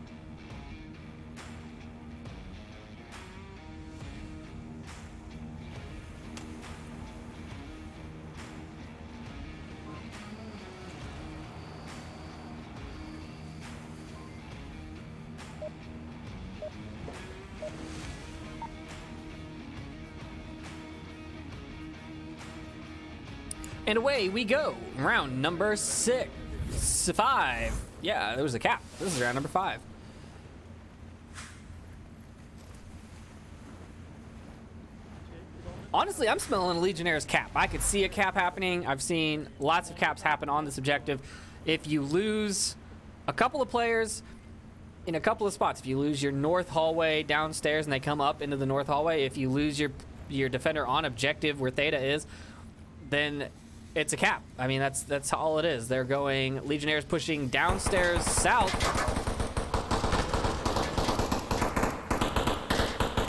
And away we go. Round number 5. Yeah, there was a cap. This is round number 5. Honestly, I'm smelling a Legionnaires cap. I could see a cap happening. I've seen lots of caps happen on this objective. If you lose a couple of players in a couple of spots, if you lose your north hallway downstairs and they come up into the north hallway, if you lose your defender on objective where Theta is, then it's a cap. I mean, that's all it is. They're going Legionnaires pushing downstairs south.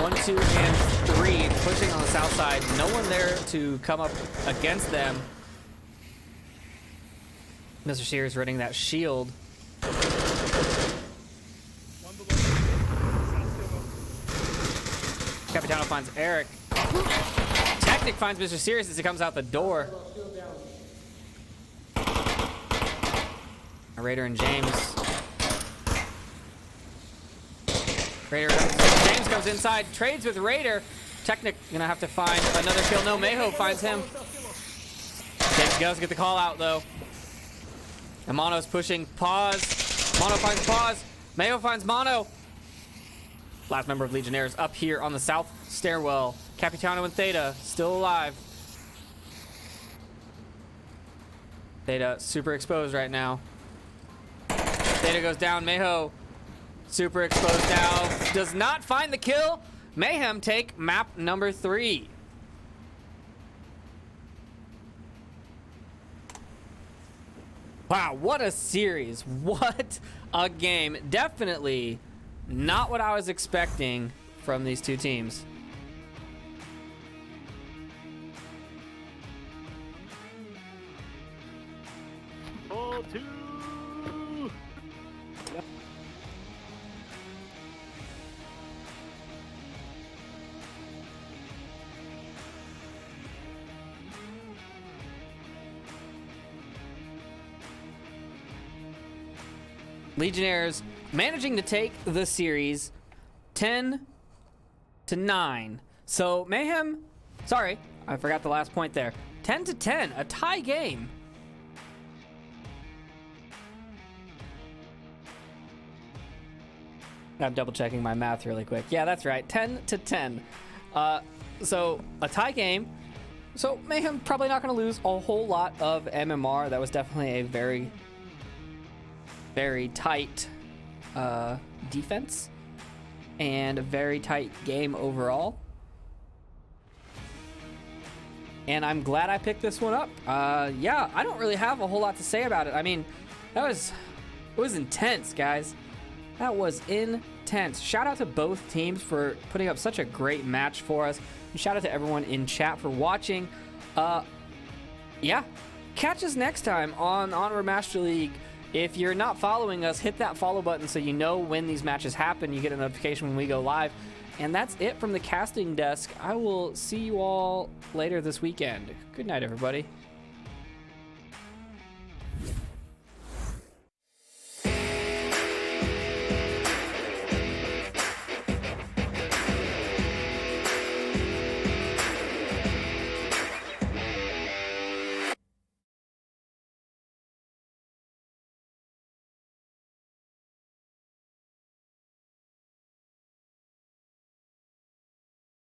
1, 2, and 3 pushing on the south side. No one there to come up against them. Mr. Sears running that shield. Capitano finds Eric. Technic finds Mr. Sears as he comes out the door. Raider and James. James comes inside, trades with Raider. Technic gonna have to find another kill. No, Mayho finds him. James does get the call out though. And Mono's pushing. Pause. Mono finds Pause. Mayho finds Mono. Last member of Legionnaires up here on the south stairwell. Capitano and Theta still alive. Theta super exposed right now. Theta goes down. Mayho super exposed now. Does not find the kill. Mayhem take map number 3. Wow, what a series. What a game. Definitely not what I was expecting from these two teams. Ball 2 Legionnaires managing to take the series 10-9. So Mayhem, sorry, I forgot the last point there. 10-10, a tie game. I'm double checking my math really quick. Yeah, that's right, 10-10. So a tie game. So Mayhem probably not going to lose a whole lot of MMR. That was definitely a very, very tight defense and a very tight game overall. And I'm glad I picked this one up. Yeah, I don't really have a whole lot to say about it. I mean, it was intense, guys. That was intense. Shout out to both teams for putting up such a great match for us. And shout out to everyone in chat for watching. Yeah, catch us next time on Onward Master League. If you're not following us, hit that follow button so you know when these matches happen. You get a notification when we go live. And that's it from the casting desk. I will see you all later this weekend. Good night, everybody.